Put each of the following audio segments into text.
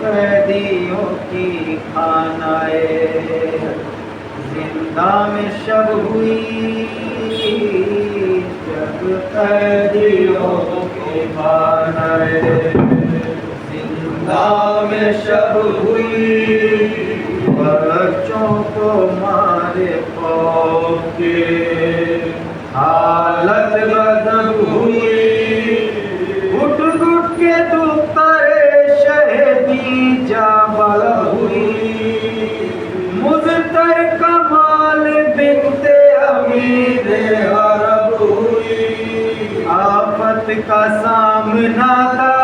قیدیوں کی خانائے زندہ میں شب ہوئی، جب قیدیوں کی خانائے زندہ میں شب ہوئی، بچوں کو مارے خوف کے حالت غضب ہوئی، گھٹ گھٹ کے دخترے شہدی جا بڑا ہوئی، مزتر کمال بنت امیر عرب ہوئی، آفت کا سامنا تھا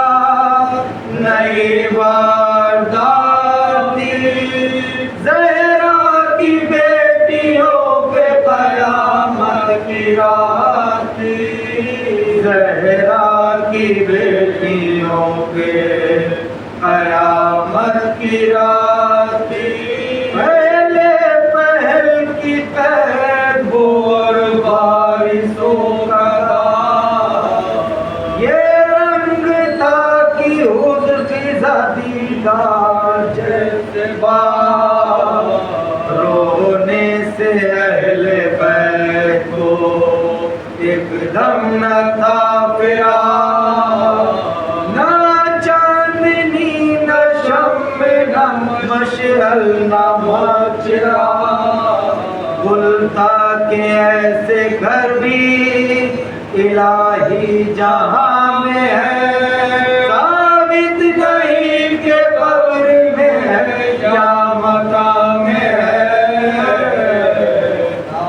نئی واردات تھی، زہرا کی بیٹیوں پہ قیامت کی رات تھی، زہرا کی بیٹیوں پہ قیامت کی رات تھی، پہلے پہل کی قید اور بارشوں کا یہ رنگ تھا کہ حضر فضا دیدار جیسے رونے سے اہل بیت کو ایک دم نہ تھا پھرا، نہ چاندنی نہ شمع نہ مشعل نہ مچرا، گل تھا کہ ایسے گھر بھی الہی جہاں میں ہے، ثابت نہیں کہ قبر میں ہے یا مقام میں ہے،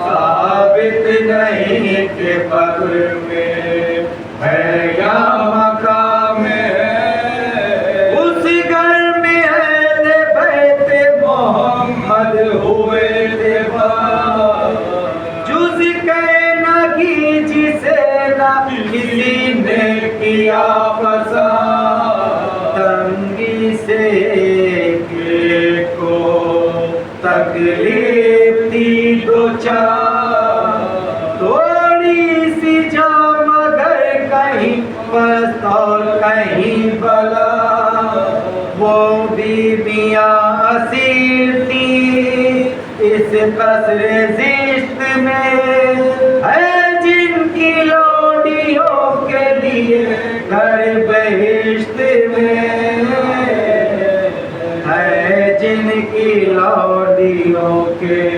ثابت نہیں کہ قبر میں ہے یا مقام میں ہے، اس گھر میں اہل بیت محمد ہوئے تھے جز کہنا کی جسے نہ کسی نے کیا پسند، تنگی سے ایک کو تکلیف تھی دو چار، تھوڑی سی جا مگر کہیں پست اور کہیں بلا، وہ بیویاں اسیر تھی اس قصر زشت میں، ہے جن کی لوڈیوں کے لیے گھر بہشت میں، ہے جن کی لوڈیوں کے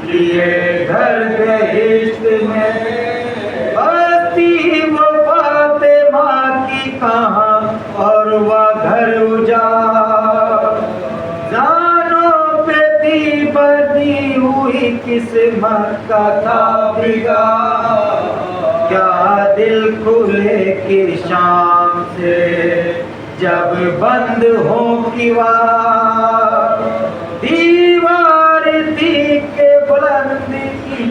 لیے گھر بہشت میں، بستی وہ فاطمہ کی کہاں اور وہ گھر اجاڑ، زانوں پہ تھی بدی ہوئی قسمت کا تھا بگاڑ، کیا دل کھلے کہ شام سے جب بند ہو کیوار، دیوار تھی کہ بلند کی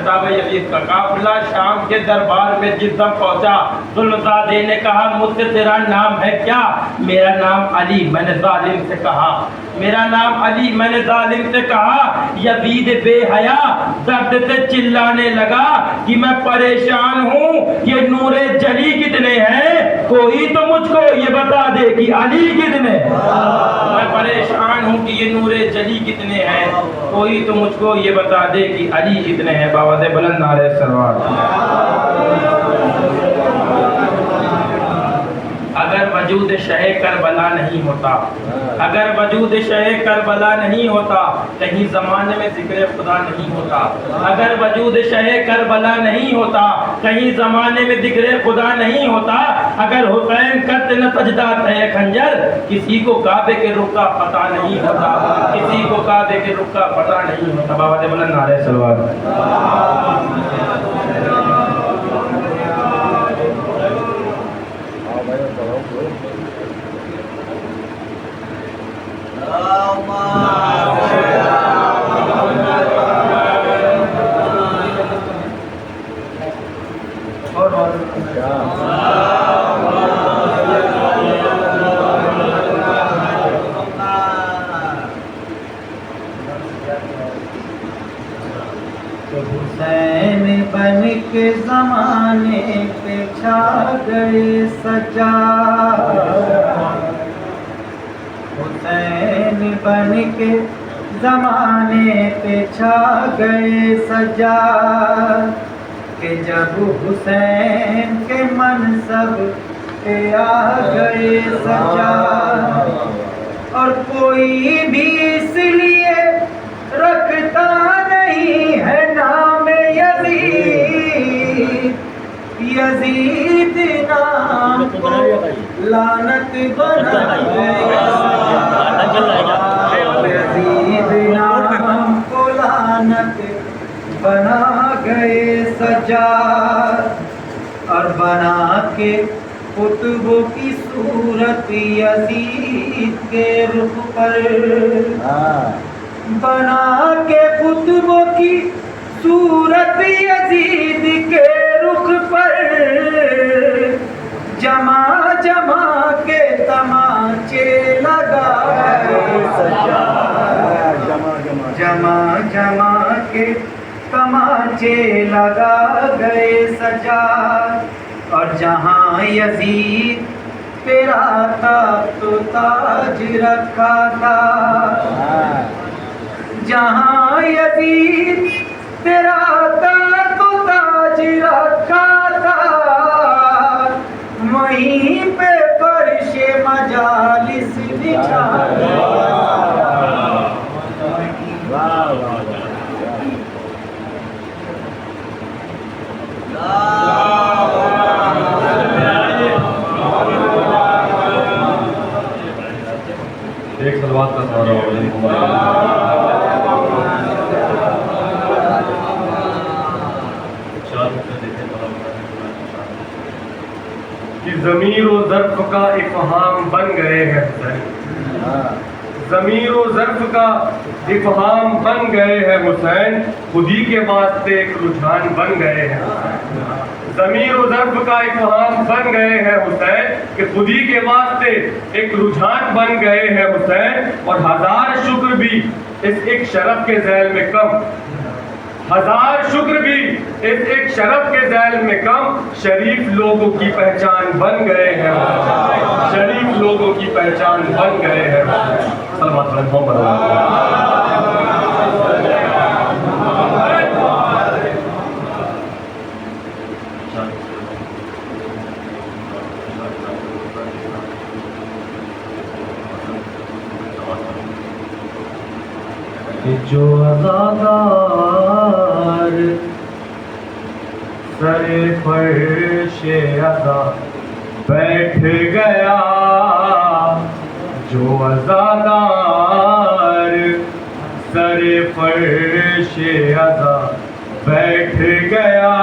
خطاب یزید کا، قافلہ شام کے دربار میں جس دم پہنچا، ظلمزادے نے کہا مجھ سے تیرا نام ہے کیا؟ میرا نام علی، میں نے ظالم سے کہا، میرا نام علی، میں نے ظالم سے کہا۔ یزید بے حیا درد سے چلانے لگا کہ میں پریشان ہوں، یہ نور جلی کتنے ہیں، کوئی تو مجھ کو یہ بتا دے کہ علی کتنے ہیں۔ میں پریشان ہوں کہ یہ نور جلی کتنے ہیں، کوئی تو مجھ کو یہ بتا دے کہ علی کتنے ہیں۔ باواد بلند نعرہ سلوات۔ اگر وجود شہ کربلا نہیں ہوتا، اگر وجود شہ کربلا نہیں ہوتا، کہیں زمانے میں ذکر خدا نہیں ہوتا۔ اگر وجود شہ کربلا نہیں ہوتا، کہیں زمانے میں ذکر خدا نہیں ہوتا۔ اگر حسین کرتے نہ سجدہ تھے خنجر، کسی کو کعبے کے رخ کا پتہ نہیں ہوتا، کسی کو کعبے کے رخ کا پتہ نہیں ہوتا۔ باواد بلند نعرہ سلوات۔ حسین بن کے زمانے پہ چھا گئے سجاد، حسین بن کے زمانے پہ چھا گئے سجاد، کہ جب حسین کے منصب پہ آ گئے سجاد، اور کوئی بھی اس لیے رکھتا نہیں ہے نام یزید، یزید نام کو لعنت بنا گئے سجاد، یزید نام کو لعنت بنا گئے سجاد، اور بنا کے قطبوں کی صورت یزید کے رخ پر، بنا کے قطبوں کی صورت یزید کے رخ پر، جمع جمع کے تماچے لگا گئے سجاد، جمع جمع کے تماچے لگا گئے سجاد، اور جہاں یزید تیرا تھا تو تاج رکھا تھا، جہاں یزید تیرا تھا تو تاج رکھا تھا، وہیں پہ فرش مجالس بچھا ایک صلوات کا سہارا کہ ضمیر و ظرف کا افہام بن گئے ہیں حسین، ضمیر و ظرف کا افہام بن گئے ہیں حسین، خودی کے واسطے ایک رجحان بن گئے ہیں، ضمیر و ظرف کا افہام بن گئے ہیں حسین، کہ خودی کے واسطے ایک رجحان بن گئے ہیں حسین، اور ہزار شکر بھی اس ایک شرف کے ذیل میں کم، ہزار شکر بھی اس ایک شرف کے ذیل میں کم، شریف لوگوں کی پہچان بن گئے ہیں، شریف لوگوں کی پہچان بن گئے ہیں۔ صلوات محمد جو عزادار سر فرش عزا بیٹھ گیا، جو عزادار سر فرش عزا بیٹھ گیا،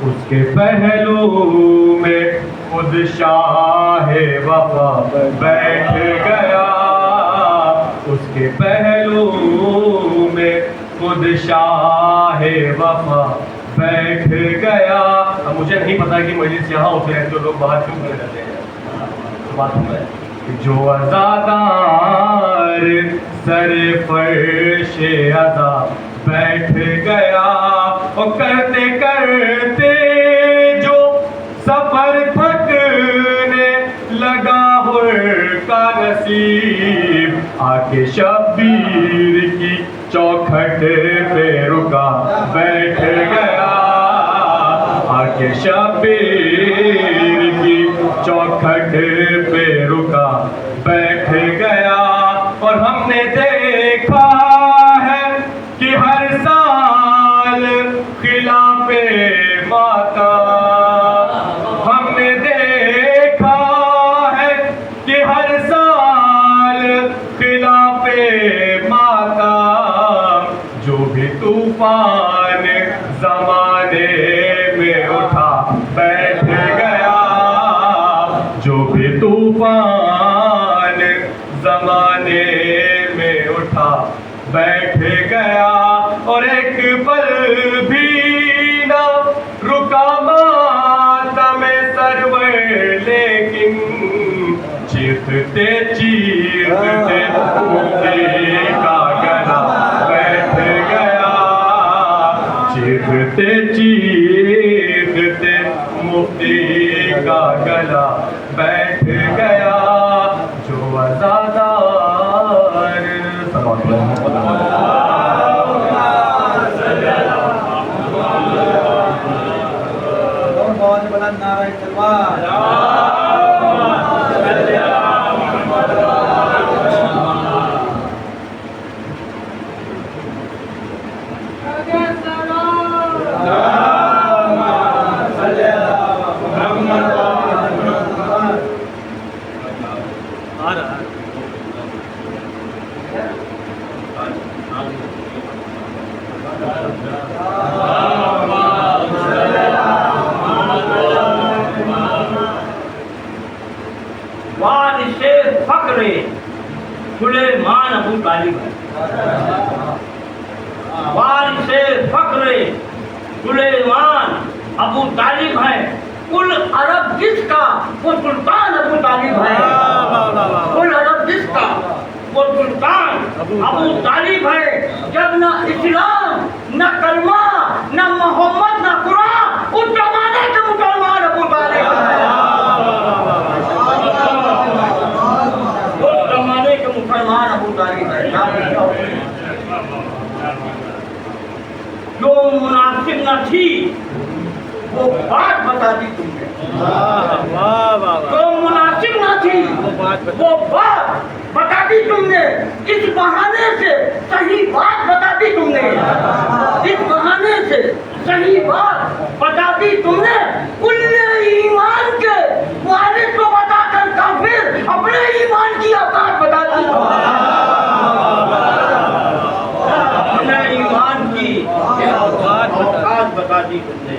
اس کے پہلو میں خود شاہ وفا بیٹھ گیا، اس کے پہلو میں خود شاہ وفا بیٹھ گیا. اب مجھے نہیں پتا کہ مجلس یہاں ہوتے ہیں تو لوگ باہر کیوں کرنے لگتے ہیں. بات ہے جو عزادار سر فرش عزا بیٹھ گیا اور کرتے کرتے جو سفر تھکنے لگا کا نصیب آ کے شبیر کی چوکھٹ پہ رکا بیٹھ گیا. آ کے شبیر کی چوکھٹ پہ رکا بیٹھ گیا. اور ہم نے دیکھا ہے کہ ہر سال خلاف ماتم ہم نے دیکھا ہے کہ ہر سال خلاف ماتم جو بھی طوفان زمانے میں اٹھا بیٹھ گیا. جو بھی طوفان زمانے میں اٹھا بیٹھ گیا. اور ایک پل بھی نہ رکا ماتم سرور لیکن چیختے چیختے مفتی کا گلا بیٹھ گیا. چیختے چیختے مفتی کا گلا بیٹھ گیا. جو عزادار بلند نعرہ تکبیر. وارث فخر سلیمان ابو طالب ہے. وارث فخر سلیمان ابو طالب ہے. کل عرب جس کا وہ سلطان ابو طالب ہے. کل عرب جس کا وہ سلطان ابو طالب ہے. جب نہ اسلام نہ کلمہ نہ محمد نہ قرآن اس زمانے کے مسلمان ابو طالب ہے. اس زمانے کے مسلمان ابو طالب ہے. جو مناسب نہ تھی وہ بات بتا دی تم نے. جو مناسب نہ تھی وہ بات بتا دی تم نے. اس بہانے سے صحیح بات بتا دی تم نے. اس بہانے سے صحیح بات بتا دی تم نے. کل ایمان کے والد کو بتا کر کافر اپنے ایمان کی اوقات بتا دی. اپنے ایمان کی اوقات بتا دی تم نے.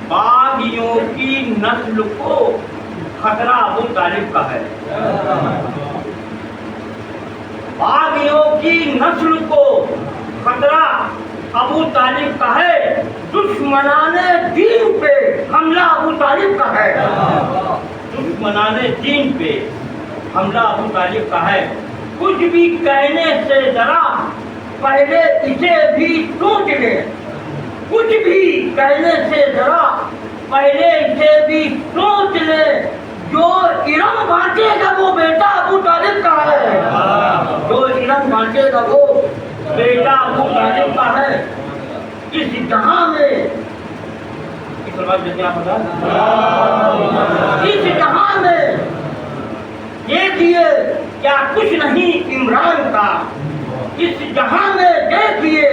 باغیوں کی نسل کو خطرہ ابو طالب کا ہے. باغیوں کی نسل کو خطرہ ابو طالب کا ہے. دشمنان دین پہ حملہ ابو طالب کا ہے. دشمنان دین پہ حملہ ابو طالب کا ہے. کچھ بھی کہنے سے ذرا پہلے اسے بھی سوچ لے. کچھ بھی کہنے سے ذرا پہلے اسے بھی سوچ لے. جو علم بانٹے گا وہ بیٹا ابو طالب کا ہے. جو علم بانٹے گا وہ بیٹا ابو طالب کا ہے. اس جہاں میں اس جہاں میں دیکھیے کیا کچھ نہیں عمران کا. اس جہاں میں دیکھیے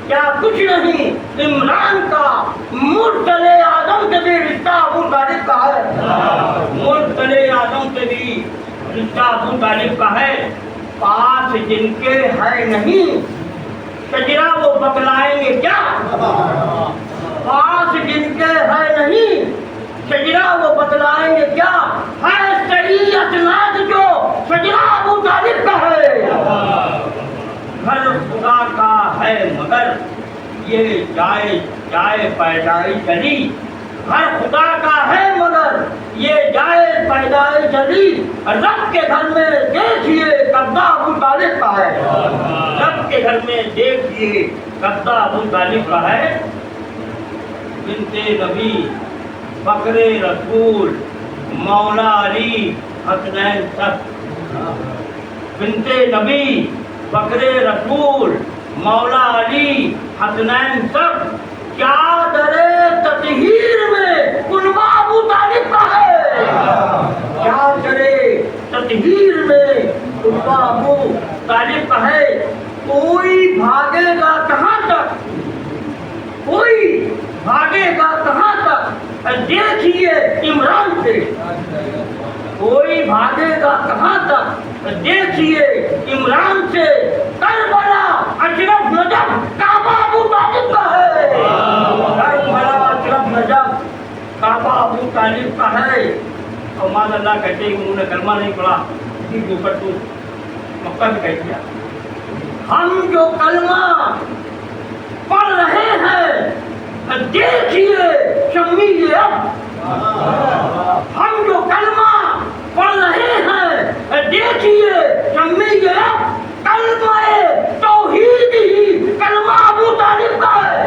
کیا کچھ نہیں عمران کا. مرسل اعظم سے بھی رشتہ ابو طالب کا ہے. مرسل اعظم سے بھی رشتہ ابو طالب کا ہے. پاس جن کے ہے نہیں شجرہ وہ بتلائیں گے کیا. پاس جن کے ہے نہیں شجرا وہ بتلائیں گے کیا ہے صحیح اسناد جو شجرا ابو طالب کا ہے. گھر خدا کا ہے مگر یہ جائے جائے پیدائی چلی. گھر خدا کا ہے مگر یہ جائے پیدائی چلی. رب کے گھر میں دیکھیے قبضہ ابو طالب کا ہے. رب کے گھر میں دیکھیے قبضہ ابو طالب کا ہے. بنت نبی فخر رسول مولا علی حسنین سب. بنت نبی فخر رسول مولا علی حسنین سب. کیا درے تطہیر میں کنبہ ابو طالب کا ہے. کیا درے تطہیر میں کنبہ ابو طالب کا ہے. کوئی بھاگے گا کہاں تک, کوئی بھاگے گا کہاں تک, دیکھیے عمران سے. کوئی بھاگے گا کہاں تک, دیکھیے عمران سے. کربلا اشرف نجف کعبہ ابو طالب کا ہے. کربلا اشرف نجف کعبہ ابو طالب کا ہے. اور مان اللہ کہتے ہیں انہوں نے کلمہ نہیں پڑھا, اسی کے اوپر تو مکہ بھی کہہ دیا. ہم جو کلمہ پڑھ رہے ہیں دیکھیے شمی اب. ہم جو کلمہ پڑھ رہے ہیں دیکھیے شمی اب. کلمہ توحید ہی کلمہ ابو طالب کا ہے.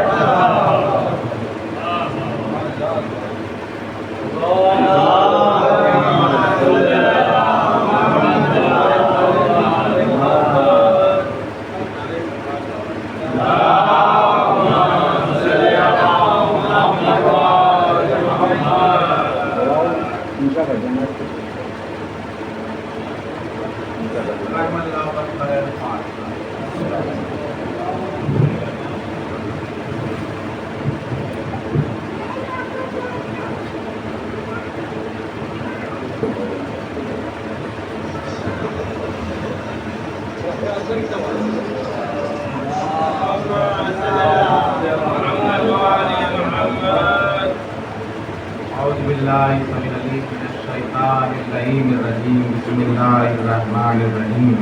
اعوذ باللہ السمیع العلیم من الشیطان اللعین الرجیم. بسم اللہ الرحمن الرحیم.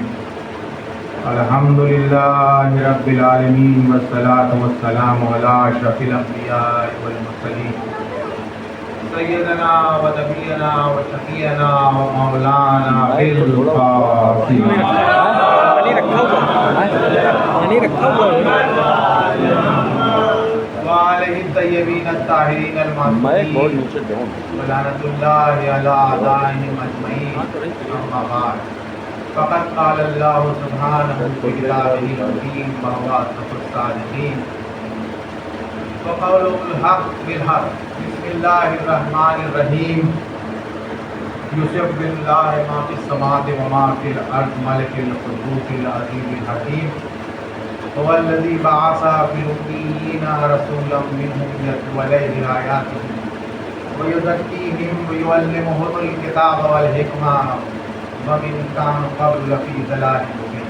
الحمدللہ رب العالمین والصلاة والسلام علی اشرف الانبیاء والمرسلین سیدنا و نبینا و شفیعنا و مولانا بالفاتحہ. وعلیہ الطیبین الطاہرین المعصومین ولعنۃ اللہ علی اعدائہم اجمعین. اما بعد فقد قال اللہ سبحانہ فی کتابہ الحکیم وهو اصدق الصادقین وقوله الحق بالحق. بسم اللہ الرحمن الرحیم. یسبح للہ ما فی السماوات وما فی الارض ملک القدوس العزیز الحکیم. هو الذي بعث في الأميين رسولا منهم يتلو عليهم آياته ويزكيهم ويعلمهم الكتاب والحكمة ومن كانوا قبل لفي ضلال مبين.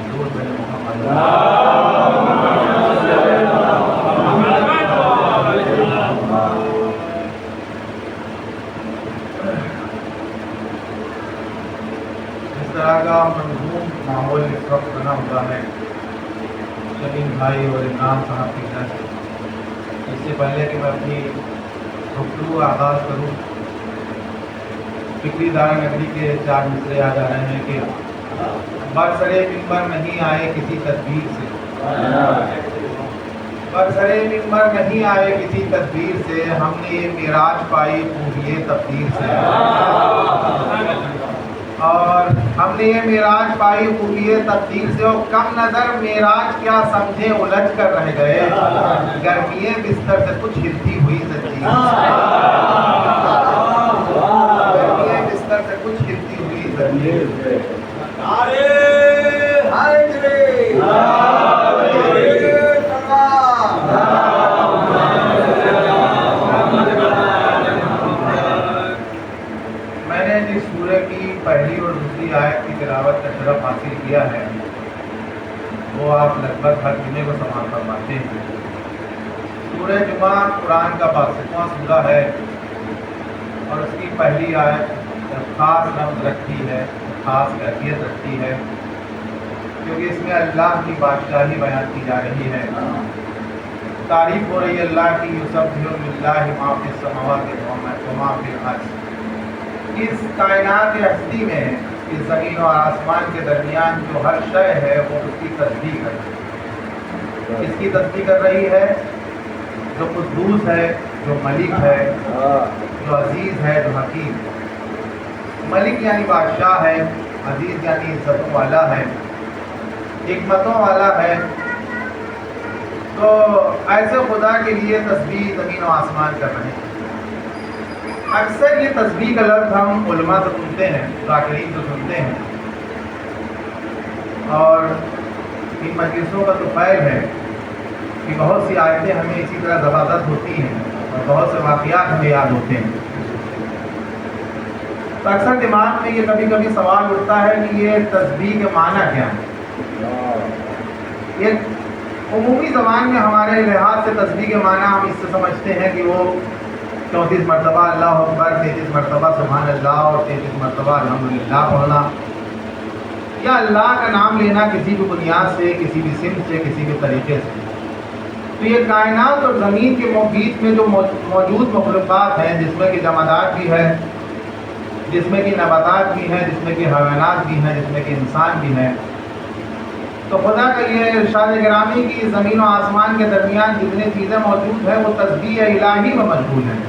اس طرح کا منظوم ماحول اس وقت بنا ہوا ہے شمیم بھائی اور عمران صاحب کی طرف سے. اس سے پہلے کہ میں اپنی گفتگو آغاز کروں, فکری دار نگری کے 4 مصرے آ جا رہے ہیں کہ برسرے ممبر نہیں آئے کسی تدبیر سے. برسرے ممبر نہیں آئے کسی تدبیر سے, ہم نے یہ معراج پائی خوبیے تقدیر سے. اور ہم نے یہ معراج پائی خوبیے تقدیر سے. اور کم نظر معراج کیا سمجھے الجھ کر رہ گئے, گرمیے بستر سے کچھ ہلتی ہوئی زنجیر. گرمیے بستر سے کچھ ہلتی ہوئی زنجیر. میں نے جس سورہ کی پہلی اور دوسری آیت کی تلاوت کا شرف حاصل کیا ہے وہ آپ لگ بھگ ہر جمعے کو سماعت فرماتے ہیں. سورہ جمعہ قرآن کا 62واں سورہ ہے اور اس کی پہلی آیت خاص رمز رکھتی ہے، خاص کیفیت رکھتی ہے، کیونکہ اس میں اللہ کی بادشاہی بیان کی جا رہی ہے، تعریف ہو رہی ہے اللہ کی، یسبح للہ ما فی السماوات و ما فی الارض۔ اس کائنات ہستی میں، اس زمین اور آسمان کے درمیان جو ہر شے ہے وہ اس کی تسبیح کر رہی ہے۔ اس کی تسبیح کر رہی ہے جو قدوس ہے، جو ملک ہے، جو عزیز ہے، جو حکیم ہے۔ ملک یعنی بادشاہ ہے، عزیز یعنی عزتوں والا ہے، حکمتوں والا ہے۔ تو ایسے خدا کے لیے تسبیح زمین و آسمان کر رہے ہیں۔ اکثر یہ تسبیح کا لفظ ہم علماء سے سنتے ہیں، ذاکرین سے سنتے ہیں، اور ان مجلسوں کا تو خیر ہے کہ بہت سی آیتیں ہمیں اسی طرح زبردست ہوتی ہیں اور بہت سے واقعات ہمیں یاد ہوتے ہیں۔ تو اکثر دماغ میں یہ کبھی کبھی سوال اٹھتا ہے کہ یہ تسبیح کے معنی کیا ہے۔ یہ عمومی زبان میں ہمارے لحاظ سے تسبیح کے معنی ہم اس سے سمجھتے ہیں کہ وہ 34 مرتبہ اللہ اکبر، 33 مرتبہ سبحان اللہ اور 33 مرتبہ الحمدللہ پڑھنا، یا اللہ کا نام لینا کسی بھی بنیاد سے، کسی بھی سمت سے، کسی بھی طریقے سے۔ تو یہ کائنات اور زمین کے بیچ میں جو موجود مخلوقات ہیں، جس میں کہ جمادات بھی ہے، جس میں کہ نباتات بھی ہیں، جس میں کہ حیوانات بھی ہیں، جس میں کہ انسان بھی ہیں، تو خدا کا یہ ارشاد گرامی کی زمین و آسمان کے درمیان جتنی چیزیں موجود ہیں وہ تسبیح الہی میں مشغول ہیں۔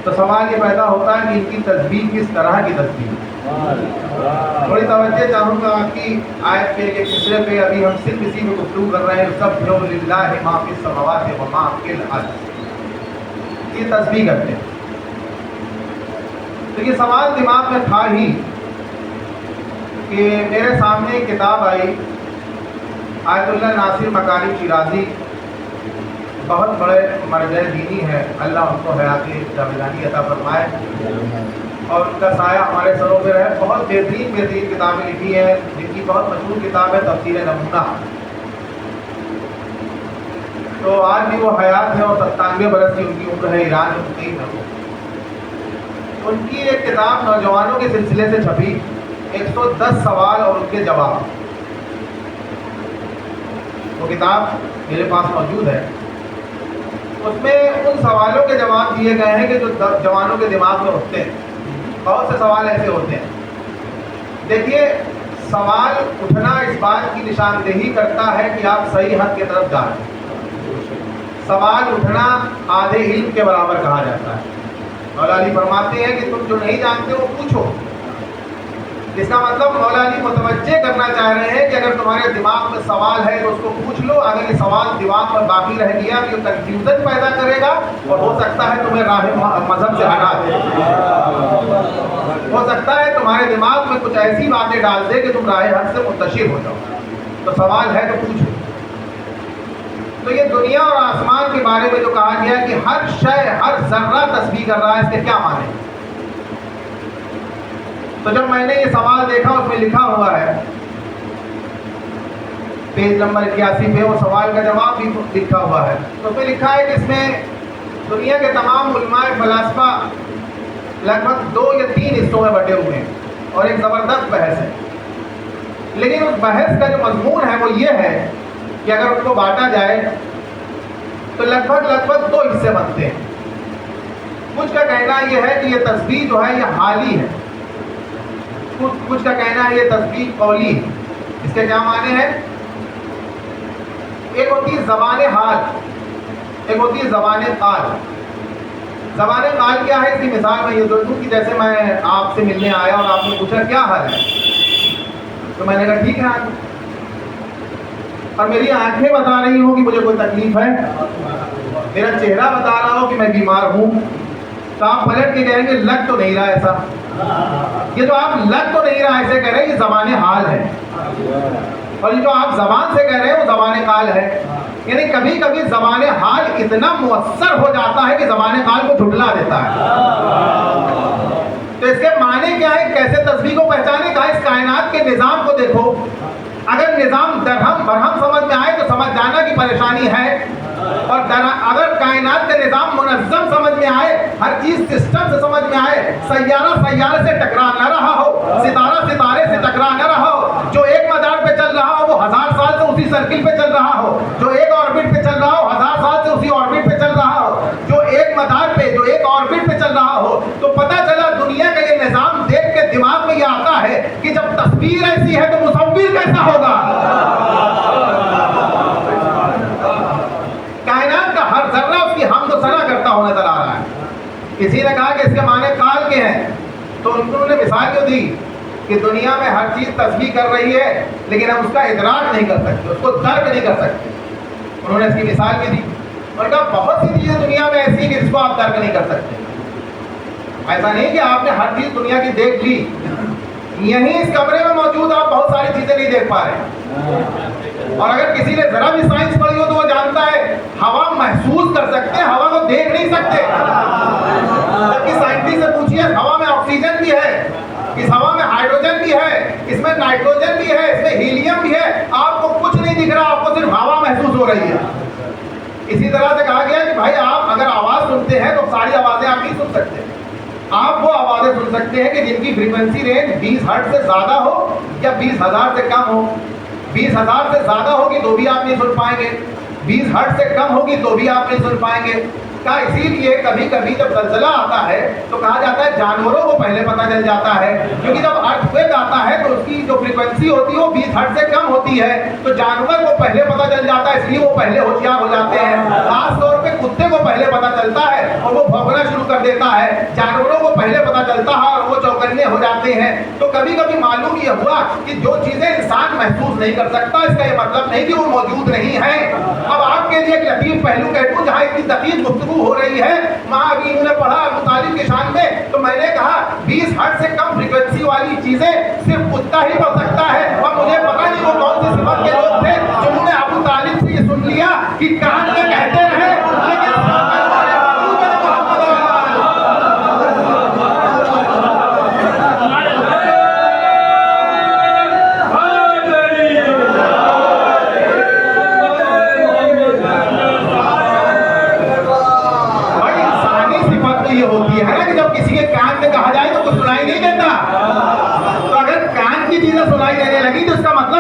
تو سوال یہ پیدا ہوتا ہے کہ ان کی تسبیح کس طرح کی تسبیح؟ تھوڑی توجہ چاہوں گا آپ کی آیت کے ایک حصے پہ۔ ابھی ہم صرف اسی میں گفتگو کر رہے ہیں، یسبح للہ ما فی السماوات و ما فی الارض، یہ تسبیح کرتے ہیں۔ تو یہ سوال دماغ میں تھا ہی کہ میرے سامنے ایک کتاب آئی، آیت اللہ ناصر مکاری شیرازی، بہت بڑے مرجع دینی ہے، اللہ ان کو حیات جاویدانی عطا فرمائے اور ان کا سایہ ہمارے سروں پہ رہے۔ بہت بہترین کتابیں لکھی ہیں، جن کی بہت مشہور کتاب ہے تفسیر نمونہ۔ تو آج بھی وہ حیات ہے اور 97 برس کی ان کی عمر ہے، ایران میں مقیم ہے۔ ان کی ایک کتاب نوجوانوں کے سلسلے سے چھپی، 110 سوال اور ان کے جواب، وہ کتاب میرے پاس موجود ہے۔ اس میں ان سوالوں کے جواب دیے گئے ہیں کہ جو جوانوں کے دماغ میں اٹھتے ہیں۔ بہت سے سوال ایسے ہوتے ہیں، دیکھیے سوال اٹھنا اس بات کی نشاندہی کرتا ہے کہ آپ صحیح حد کی طرف جا رہے ہیں۔ سوال اٹھنا آدھے علم کے برابر کہا جاتا ہے۔ مولا علی فرماتے ہیں کہ تم جو نہیں جانتے وہ پوچھو۔ اس کا مطلب مولا علی متوجہ کرنا چاہ رہے ہیں کہ اگر تمہارے دماغ میں سوال ہے تو اس کو پوچھ لو، اگر یہ سوال دماغ میں باقی رہ گیا تو یہ کنفیوژن پیدا کرے گا اور ہو سکتا ہے تمہیں راہ مذہب سے ہٹا دے، ہو سکتا ہے تمہارے دماغ میں کچھ ایسی باتیں ڈال دے کہ تم راہ حق سے منتشر ہو جاؤ۔ تو سوال ہے تو پوچھو۔ تو یہ دنیا اور آسمان کے بارے میں جو کہا گیا کہ ہر شے، ہر ذرہ تسبیح کر رہا ہے، اس کے کیا معنی؟ تو جب میں نے یہ سوال دیکھا، اس میں لکھا ہوا ہے پیج نمبر 81 پہ، وہ سوال کا جواب بھی لکھا ہوا ہے۔ تو اس میں لکھا ہے کہ اس میں دنیا کے تمام علماء فلاسفہ لگ بھگ 2 یا 3 حصوں میں بٹے ہوئے ہیں اور ایک زبردست بحث ہے، لیکن اس بحث کا جو مضمون ہے وہ یہ ہے کہ اگر اس کو بانٹا جائے تو لگ بھگ 2 حصے بنتے ہیں۔ کچھ کا کہنا یہ ہے کہ یہ تسبیح جو ہے یہ حالی ہے، کچھ کا کہنا ہے یہ تسبیح قولی ہے۔ اس کے کیا معنی ہے؟ ایک ہوتی ہے زبان حال، ایک ہوتی ہے زبان قال۔ زبان قال کیا ہے؟ اس کی مثال میں یہ دوں کہ جیسے میں آپ سے ملنے آیا اور آپ نے پوچھا کیا حال ہے، تو میں نے کہا ٹھیک ہے، اور میری آنکھیں بتا رہی ہوں کہ مجھے کوئی تکلیف ہے، میرا چہرہ بتا رہا ہو کہ میں بیمار ہوں، تو آپ پلٹ کے کہیں گے لگ تو نہیں رہا ایسا۔ یہ جو آپ لگ تو نہیں رہا ایسے کہہ رہے ہیں یہ زبان حال ہے، اور یہ جو آپ زبان سے کہہ رہے ہیں وہ زبان قال ہے۔ یعنی کبھی کبھی زبان حال اتنا مؤثر ہو جاتا ہے کہ زبان قال کو جھٹلا دیتا ہے۔ تو اس کے معنی کیا ہے؟ کیسے تسبیح کو پہچانے؟ کہا اس کائنات کے نظام کو دیکھو، اگر نظام درہم برہم سمجھ میں آئے تو سمجھ جانا کہ پریشانی ہے، اور اگر کائنات کا نظام منظم سمجھ میں آئے، ہر چیز سسٹم سے سمجھ میں آئے، سیارہ سیارے سے ٹکرا نہ رہا ہو، ستارہ ستارے سے ٹکرا نہ رہا ہو، جو ایک مدار پہ چل رہا ہو وہ 1000 سال سے اسی سرکل پہ چل رہا ہو، جو ایک آربٹ پہ چل رہا ہو 1000 سال سے اسی آربٹ پہ چل رہا ہو، جو ایک مدار پہ جو ایک آربٹ پہ چل رہا ہو، تو پتہ چلا دنیا کا یہ نظام دیکھ کے دماغ میں یہ آتا ہے کہ جب تصویر ایسی ہے تو مصور کیسا ہوگا؟ کائنات کا ہر ذرہ اس کی حمد و ثنا کرتا ہوا نظر آ رہا ہے۔ کسی نے کہا کہ اس کے معنی قال کے ہیں، تو انہوں نے مثال کیوں دی کہ دنیا میں ہر چیز تسبیح کر رہی ہے لیکن ہم اس کا ادراک نہیں کر سکتے، اس کو درک نہیں کر سکتے۔ انہوں نے اس کی مثال بھی دی اور کہا بہت سی چیزیں دنیا میں ایسی ہیں کہ جس کو آپ درک نہیں کر سکتے۔ ایسا نہیں کہ آپ نے ہر چیز دنیا کی دیکھ لی، یہیں اس کمرے میں موجود آپ بہت ساری چیزیں نہیں دیکھ پا رہے، اور اگر کسی نے ذرا بھی سائنس پڑھی ہو تو وہ جانتا ہے ہوا محسوس کر سکتے ہیں، ہوا کو دیکھ نہیں سکتے۔ جبکہ سائنٹسٹ سے پوچھیے ہوا میں آکسیجن بھی ہے، اس ہوا میں ہائیڈروجن بھی ہے، اس میں نائٹروجن بھی ہے، اس میں ہیلیم بھی ہے، آپ کو کچھ نہیں دکھ رہا، آپ کو صرف ہوا محسوس ہو رہی ہے۔ اسی طرح سے کہا گیا کہ بھائی آپ اگر آواز سنتے ہیں تو ساری آوازیں آپ نہیں سن سکتے، آپ وہ آوازیں سن سکتے ہیں کہ جن کی فریکوینسی رینج 20 ہرٹز سے زیادہ ہو یا 20,000 سے کم ہو۔ 20,000 سے زیادہ ہوگی تو بھی آپ نہیں سن پائیں گے، 20 ہرٹز سے کم ہوگی تو بھی آپ نہیں سن پائیں گے۔ کہا اسی لیے کبھی کبھی جب زلزلہ آتا ہے تو کہا جاتا ہے جانوروں کو پہلے پتہ چل جاتا ہے، کیونکہ جب ارتھکویک آتا ہے تو اس کی جو فریکوینسی ہوتی ہے وہ 20 ہرٹز سے کم ہوتی ہے، تو جانور کو پہلے پتہ چل جاتا ہے، اس لیے وہ پہلے ہوشیار ہو جاتے ہیں۔ خاص طور پہ کتے کو پہلے پتہ چلتا ہے اور وہ بھونکنا شروع کر دیتا ہے، جانوروں کو پہلے پتہ چلتا ہے اور وہ چوکنے ہو جاتے ہیں۔ تو کبھی کبھی معلوم یہ ہوا کہ جو چیزیں انسان محسوس نہیں کر سکتا اس کا یہ مطلب نہیں کہ وہ موجود نہیں ہے۔ اب آپ کے لیے ایک لطیف پہلو کہہ دوں، جہاں اتنی دقیق گفتگو ہو رہی ہے، وہاں ابھی انہوں نے پڑھا ابو طالب کی شان میں، تو میں نے کہا 20 ہرٹز سے کم فریکوینسی والی چیزیں صرف کتا ہی پڑھ سکتا ہے، اور مجھے پتا نہیں وہ کون سی صفت کے لوگ تھے جنہوں نے ابو طالب سے یہ سن لیا کہ کان میں کہتے رہے لیکن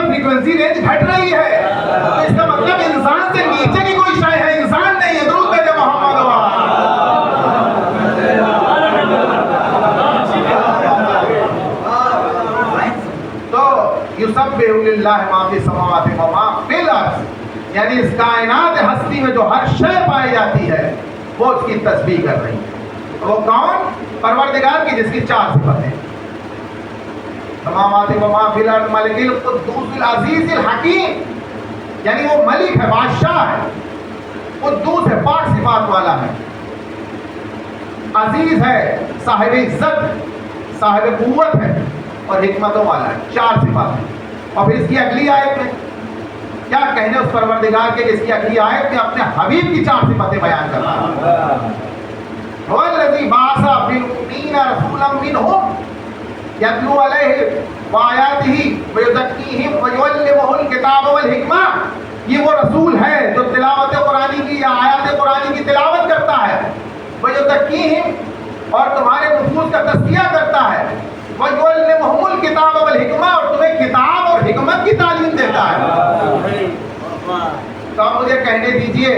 فریکوینسی رینج گھٹ رہی ہے، تو اس کا مطلب انسان سے نیچے کی کوئی شے ہے، انسان نہیں ہے۔ درود بھیجے محمد۔ تو یسبح للہ ما فی السماوات و ما فی الارض، یعنی اس کائنات ہستی میں جو ہر شے پائی جاتی ہے وہ اس کی تسبیح کر رہی ہے۔ وہ کون؟ پروردگار کی جس کی 4 صفتیں، سماوات و ما فی الارض، ملک القدوس العزیز الحکیم، یعنی وہ ملک ہے، بادشاہ ہے، قدوس ہے، پاک صفات والا ہے، عزیز ہے، صاحب عزت، صاحب قوت ہے، اور حکمتوں والا ہے۔ 4 صفات ہیں۔ اور پھر اس کی اگلی آیت میں کیا کہنے اس پروردگار کے، اس کی اگلی آیت میں اپنے حبیب کی 4 صفتیں بیان کر رہا ہے۔ هو الذی بعث فی الامین رسولا منہم یتلو علیہم وآیاتہ ویزکیہم ویعلمہم الکتاب والحکمہ، یہ وہ رسول ہے جو تلاوت قرآنی کی یا آیات قرآنی کی تلاوت کرتا ہے، ویزکیہم اور تمہارے نفوس کا تزکیہ کرتا ہے، ویعلمہم الکتاب والحکمہ اور تمہیں کتاب اور حکمت کی تعلیم دیتا ہے۔ تو آپ مجھے کہنے دیجئے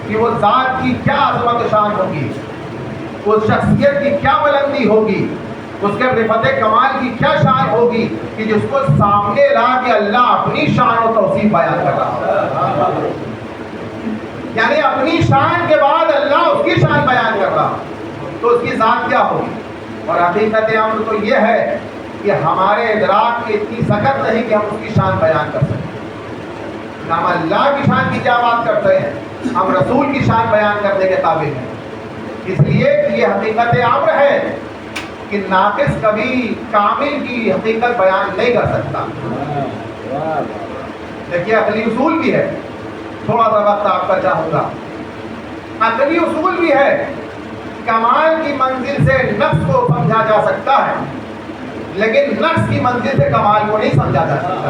کہ وہ ذات کی کیا عظمت و شان ہوگی، اس شخصیت کی کیا بلندی ہوگی، اس کے رفعت کمال کی کیا شان ہوگی کہ جس کو سامنے لا کے اللہ اپنی شان و توصیف بیان کر رہا، یعنی اپنی شان کے بعد اللہ اس کی شان بیان کر رہا، تو اس کی ذات کیا ہوگی۔ اور حقیقت امر تو یہ ہے کہ ہمارے ادراک کی اتنی سکت نہیں کہ ہم اس کی شان بیان کر سکیں، ہم اللہ کی شان کی کیا بات کرتے ہیں، ہم رسول کی شان بیان کرنے کے قابل ہیں۔ اس لیے کہ یہ حقیقت امر ہے کہ ناقص کبھی کامل کی حقیقت بیان نہیں کر سکتا۔ دیکھیے عقلی اصول بھی ہے، تھوڑا سا وقت آپ کا چاہوں گا۔ عقلی اصول بھی ہے، کمال کی منزل سے نقص کو سمجھا جا سکتا ہے لیکن نقص کی منزل سے کمال کو نہیں سمجھا جا سکتا۔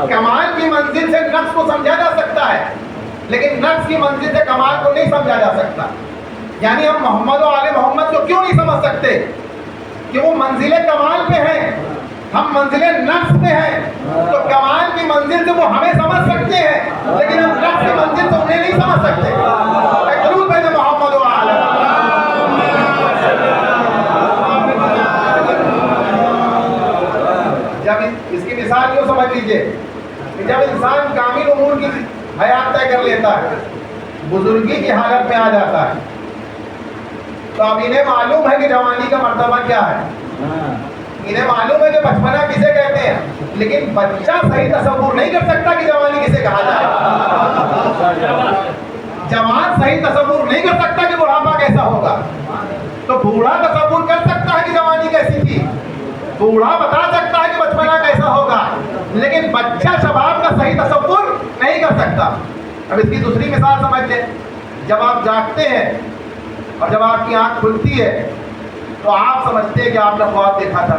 کمال کی منزل سے نقص کو سمجھا جا سکتا ہے لیکن نفس کی منزل سے کمال کو نہیں سمجھا جا سکتا. یعنی ہم محمد و آل محمد کو کیوں نہیں سمجھ سکتے؟ کہ وہ منزل کمال پہ ہیں، ہم منزل نفس پہ ہیں. تو کمال کی منزل سے وہ ہمیں سمجھ سکتے ہیں، لیکن ہم نفس کی منزل سے انہیں نہیں سمجھ سکتے. درود بھیجیں محمد و آل جب اس کی مثال یوں سمجھ لیجئے کہ جب انسان کامل امور کی حیات طے کر لیتا ہے، بزرگی کی حالت میں آ جاتا ہے، تو اب انہیں معلوم ہے کہ جوانی کا مرتبہ کیا ہے، انہیں معلوم ہے کہ بچپنا کسے کہتے ہیں، لیکن بچہ صحیح تصور نہیں کر سکتا کہ جوانی کسے کہا جائے. جوان صحیح تصور نہیں کر سکتا کہ بڑھاپا کیسا ہوگا. تو بوڑھا تصور کر سکتا ہے کہ جوانی کیسی تھی، بوڑھا بتا سکتا ہے کہ بچپنا کیسا ہوگا، لیکن بچہ شباب کا صحیح تصور نہیں کر سکتا. اب اس کی دوسری مثال سمجھ لیں. جب آپ جاگتے ہیں اور جب آپ کی آنکھ کھلتی ہے تو آپ سمجھتے ہیں کہ آپ نے خواب دیکھا تھا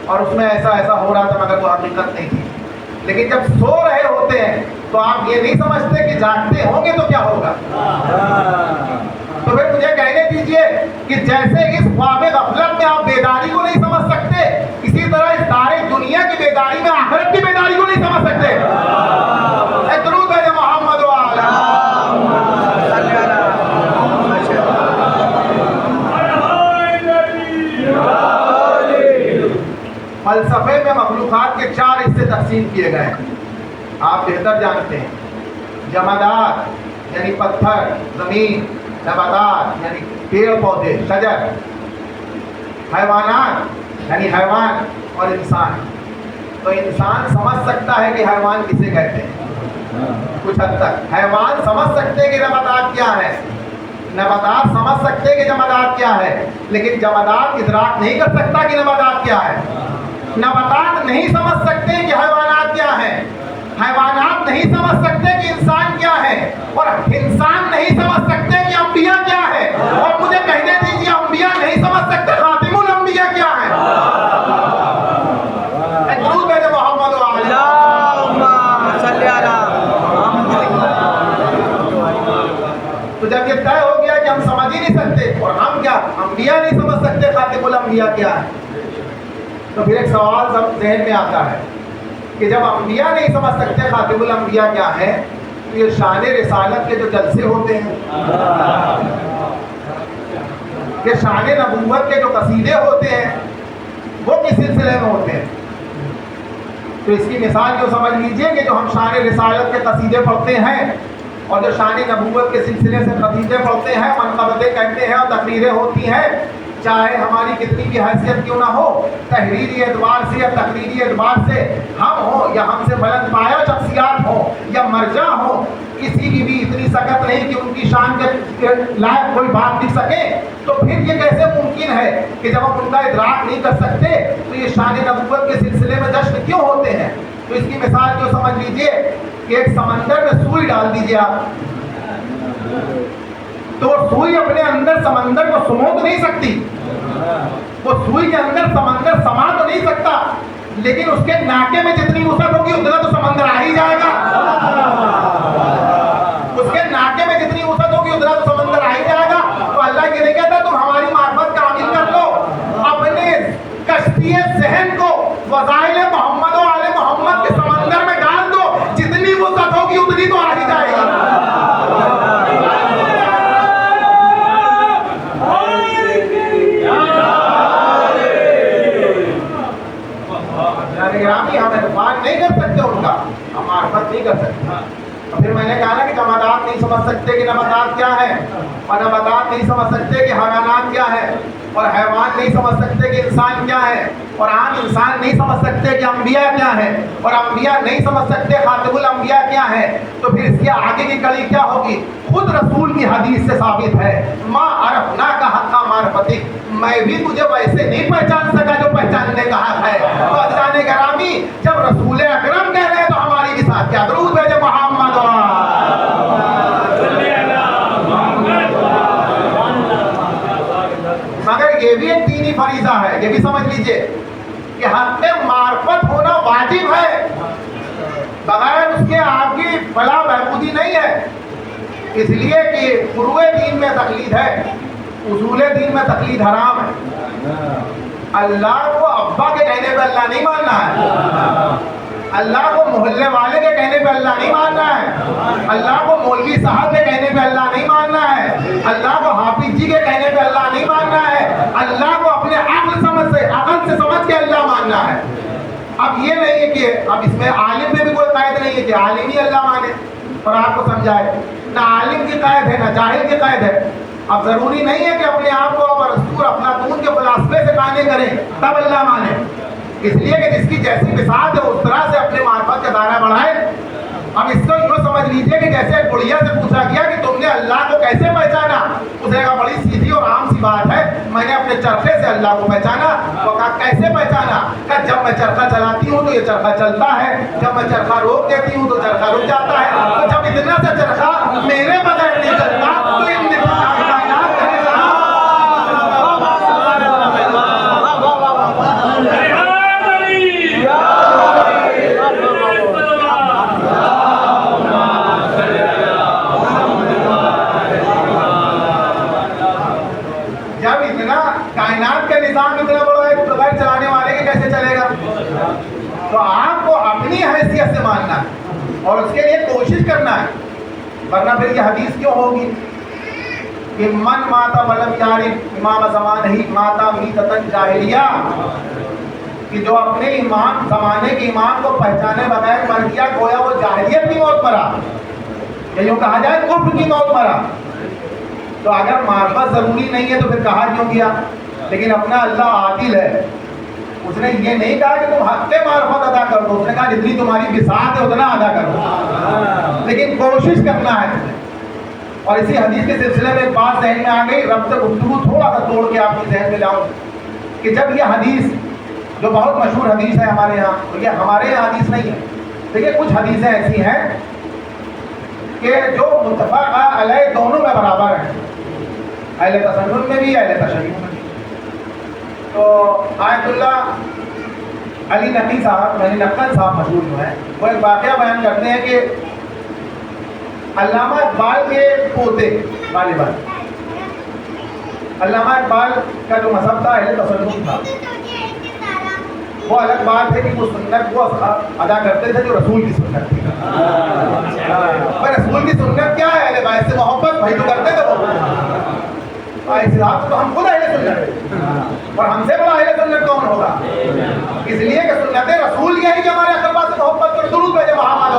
اور اس میں ایسا ایسا ہو رہا تھا، مگر وہ حقیقت نہیں تھی. لیکن جب سو رہے ہوتے ہیں تو آپ یہ نہیں سمجھتے کہ جاگتے ہوں گے تو کیا ہوگا. تو پھر مجھے کہنے دیجئے کہ جیسے اس خواب غفلت میں آپ بیداری کو نہیں سمجھ سکتے، اسی طرح اس سارے دنیا کی بیداری میں آخرت کی بیداری کو نہیں سمجھ سکتے. درود ہے محمد و فلسفے میں مخلوقات کے 4 حصے تقسیم کیے گئے ہیں، آپ بہتر جانتے ہیں. جمادات یعنی پتھر، زمین، نباتات یعنی پیڑ پودے، شجر، حیوانات یعنی حیوان، اور انسان. تو انسان سمجھ سکتا ہے کہ حیوان کسے کہتے ہیں کچھ حد تک. حیوان سمجھ سکتے ہیں کہ نباتات کیا ہے، نباتات سمجھ سکتے ہیں کہ جمادات کیا ہے، لیکن جمادات ادراک نہیں کر سکتا کہ نباتات کیا ہے. نباتات نہیں سمجھ سکتے کہ حیوانات کیا ہے، حیوانات نہیں سمجھ سکتے کہ انسان کیا ہے، اور انسان نہیں سمجھ سکتے کہ انبیاء کیا ہے. اور مجھے کہنے دیجیے انبیاء نہیں سمجھ سکتے خاتم الانبیاء کیا ہے. درود بھیجیں محمد و آل تو جب یہ طے ہو گیا کہ ہم سمجھ ہی نہیں سکتے، اور ہم کیا انبیاء نہیں سمجھ سکتے خاتم الانبیاء کیا ہے، تو پھر ایک سوال سب ذہن میں آتا ہے کہ جب انبیاء نہیں سمجھ سکتے خاتم الانبیاء کیا ہے، تو یہ شان رسالت کے جو جلسے ہوتے ہیں، یہ شان نبوت کے جو قصیدے ہوتے ہیں، وہ کس سلسلے میں ہوتے ہیں. تو اس کی مثال جو سمجھ لیجئے کہ جو ہم شان رسالت کے قصیدے پڑھتے ہیں اور جو شان نبوت کے سلسلے سے قصیدے پڑھتے ہیں، منقبتیں کہتے ہیں اور تقریریں ہوتی ہیں، چاہے ہماری کتنی بھی حیثیت کیوں نہ ہو، تحریری اعتبار سے یا تقریری اعتبار سے ہم ہوں یا ہم سے بلند پایہ شخصیات ہوں یا مرجع ہوں، کسی کی بھی اتنی سکت نہیں کہ ان کی شان کے لائق کوئی بات لکھ سکے. تو پھر یہ کیسے ممکن ہے کہ جب ہم ان کا ادراک نہیں کر سکتے تو یہ شان نبوت کے سلسلے میں جشن کیوں ہوتے ہیں. تو اس کی مثال جو سمجھ لیجئے کہ ایک سمندر میں سوئی ڈال دیجئے آپ، تو وہ سوئی اپنے اندر سمندر کو سمو تو نہیں سکتی، وہ سوئی کے اندر سمندر سما تو نہیں سکتا، لیکن اس کے ناکے میں جتنی وسعت ہوگی اتنا تو سمندر آ ہی جائے گا. اس کے ناکے میں جتنی وسعت ہوگی اتنا تو سمندر آ ہی جائے گا. تو اللہ یہ نہیں کہتا تم ہماری معرفت کامل کر لو، اپنے کشتی ذہن کو فضائل محمد و آل محمد کے سمندر میں ڈال دو، جتنی وسعت ہوگی اتنی تو آ ہی جائے گا. ہم اعتماد نہیں کر سکتے ان کا، ہم معرفت نہیں کر سکتے. اور پھر میں نے کہا نا کہ جمادات نہیں سمجھ سکتے کہ نباتات کیا ہے، اور نباتات نہیں سمجھ سکتے کہ حیوانات کیا ہے، اور حیوان نہیں سمجھ سکتے کہ انسان کیا ہے، اور عام انسان نہیں سمجھ سکتے کہ انبیاء کیا ہے، اور انبیاء نہیں سمجھ سکتے خاتم الانبیاء کیا ہے. تو پھر اس کے آگے کی کڑی کیا ہوگی؟ خود رسول کی حدیث سے ثابت ہے، ما عرفناک حق معرفتک، میں بھی تجھے ویسے نہیں پہچان سکا جو پہچاننے کا حق ہے. تو عزیزان گرامی، جب رسول اکرم کہہ رہے ہیں تو ہماری بھی ساتھ کیا درود بھیجے محمد. مگر یہ بھی ایک دینی فریضہ ہے، یہ بھی سمجھ لیجئے کہ حق معرفت ہونا واجب ہے، بغیر اس سے آپ کی فلاح بہبودی نہیں ہے، اس لیے کہ فروع دین میں تقلید ہے، اصول دین میں تقلید حرام ہے۔ اللہ کو ابا کے کہنے پہ اللہ نہیں ماننا ہے، اللہ کو محلے والے کے کہنے پہ اللہ نہیں ماننا ہے، اللہ کو مولوی صاحب کے کہنے پہ اللہ نہیں ماننا ہے، اللہ کو حافظ جی کے کہنے پہ اللہ نہیں ماننا ہے، اللہ کو اپنے عقل سے سمجھ کے اللہ ماننا ہے۔ اب یہ نہیں ہے کہ اب اس میں عالم میں بھی کوئی قید نہیں ہے کہ عالم ہی اللہ مانے اور آپ کو سمجھائے، نہ عالم کی قید ہے نہ جاہل کی قید ہے۔ اب ضروری نہیں ہے کہ اپنے آپ کو ارسطو افلاطون کے فلسفے سے قائل کریں تب اللہ مانے، اس لیے کہ جس کی جیسی بساط ہے اس طرح سے اپنے معرفت کا دائرہ بڑھائے۔ اب اس کو یوں سمجھ لیجئے کہ جیسے گڑیا سے پوچھا گیا کہ تم نے اللہ کو کیسے پہچانا، اس نے کہا بڑی سیدھی اور عام سی بات ہے، میں نے اپنے چرخے سے اللہ کو پہچانا۔ وہ کہا کیسے پہچانا؟ کہا جب میں چرخہ چلاتی ہوں تو یہ چرخہ چلتا ہے، جب میں چرخہ روک دیتی ہوں تو چرخہ رک جاتا ہے، تو جب اتنا سا چرخہ میرے بغیر نہیں چلتا تو ان کائنات کا نظام کائنات کا نظام اتنا بڑا ہے تو بغیر چلانے والے کے کیسے چلے گا؟ تو آپ کو اپنی حیثیت سے ماننا ہے اور اس کے لیے کوشش کرنا ہے، ورنہ پھر یہ حدیث کیوں ہوگی کہ من ماتا ولم یعرف امام زمان ہی ماتا میتۃ جاہلیہ، کہ جو اپنے ایمان زمانے کے ایمان کو پہچانے بغیر مر گیا گویا وہ جاہلیت کی موت مرا، یا یوں کہا جائے کفر کی موت مرا۔ تو اگر معرفت ضروری نہیں ہے تو پھر کہا کیوں کیا؟ لیکن اپنا اللہ عادل ہے، اس نے یہ نہیں کہا کہ تم حق معرفت ادا کر دو، اس نے کہا جتنی تمہاری بساط ہے اتنا ادا کرو، لیکن کوشش کرنا ہے۔ اور اسی حدیث کے سلسلے میں ایک بات ذہن میں آ گئی، رب سے گفتگو تھوڑا سا توڑ کے آپ کی ذہن میں لاؤں کہ جب یہ حدیث جو بہت مشہور حدیث ہے ہمارے یہاں، تو یہ ہمارے یہاں حدیث نہیں ہے، دیکھیے کچھ حدیثیں ایسی ہیں کہ جو متفق علیہ دونوں میں برابر ہیں، اہل تسنن میں بھی اہل تشیع میں بھی۔ تو آیت اللہ علی نقی صاحب یعنی نقل صاحب مشہور جو ہیں، وہ ایک واقعہ بیان کرتے ہیں کہ علامہ اقبال کے پوتے غالباً، علامہ اقبال کا جو مذہب تھا اہل تسنن تھا، وہ الگ بات ہے کہ وہ سنت وہ ادا کرتے تھے جو رسول کی سنت تھی۔ رسول کی سنت کیا ہے؟ اہل بیت سے محبت، بھائی تو کرتے تھے وہ، اس حساب سے تو ہم خود اہل سنت ہیں، اور ہم سے بڑا اہل سنت کون ہوگا؟ اس لیے کہ سنت رسول یہی کہ ہمارے اقربا سے محبت اور درود بھیجے محمد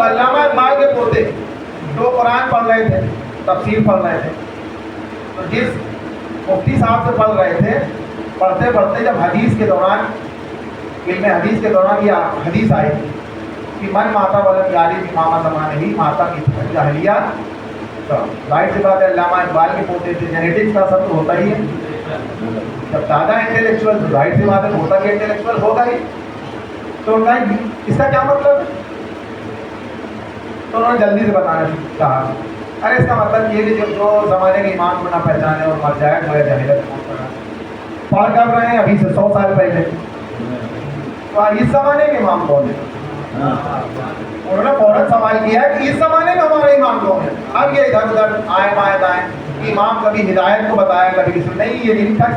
علامہ اقبال کے پوتے جو قرآن پڑھ رہے تھے، تفسیر پڑھ رہے تھے، تو جس مفتی صاحب سے پڑھ رہے تھے، پڑھتے پڑھتے جب حدیث کے دوران، علم حدیث کے دوران یہ حدیث آئی کہ من ماتا ولم یعرف امام زمان ہی ماتا میتۃ جاہلیہ، تو ظاہر سی بات ہے علامہ اقبال کے پوتے تھے، جینیٹکس کا سب تو ہوتا ہی ہے، جب دادا انٹلیکچوئل تو ظاہر سی بات ہے ہوتا بھی انٹلیکچوئل ہوگا ہی، تو اس کا کیا مطلب ہے؟ تو انہوں نے جلدی سے بتانا کہا، ارے اس کا مطلب یہ کہ جو زمانے کے ایمان کو نہ پہچانے اور مر جائے وہ جاہلیت پڑھ کر رہے ہیں ابھی سے 100 سال پہلے، تو اس زمانے کے امام کون ہے؟ انہوں نے فوراً سوال کیا کہ اس زمانے میں ہمارے امام کون ہیں؟ اب یہ ادھر ادھر آئے بائیں دائیں، امام کبھی ہدایت کو بتایا کبھی کسی نہیں، یہ نہیں تھا،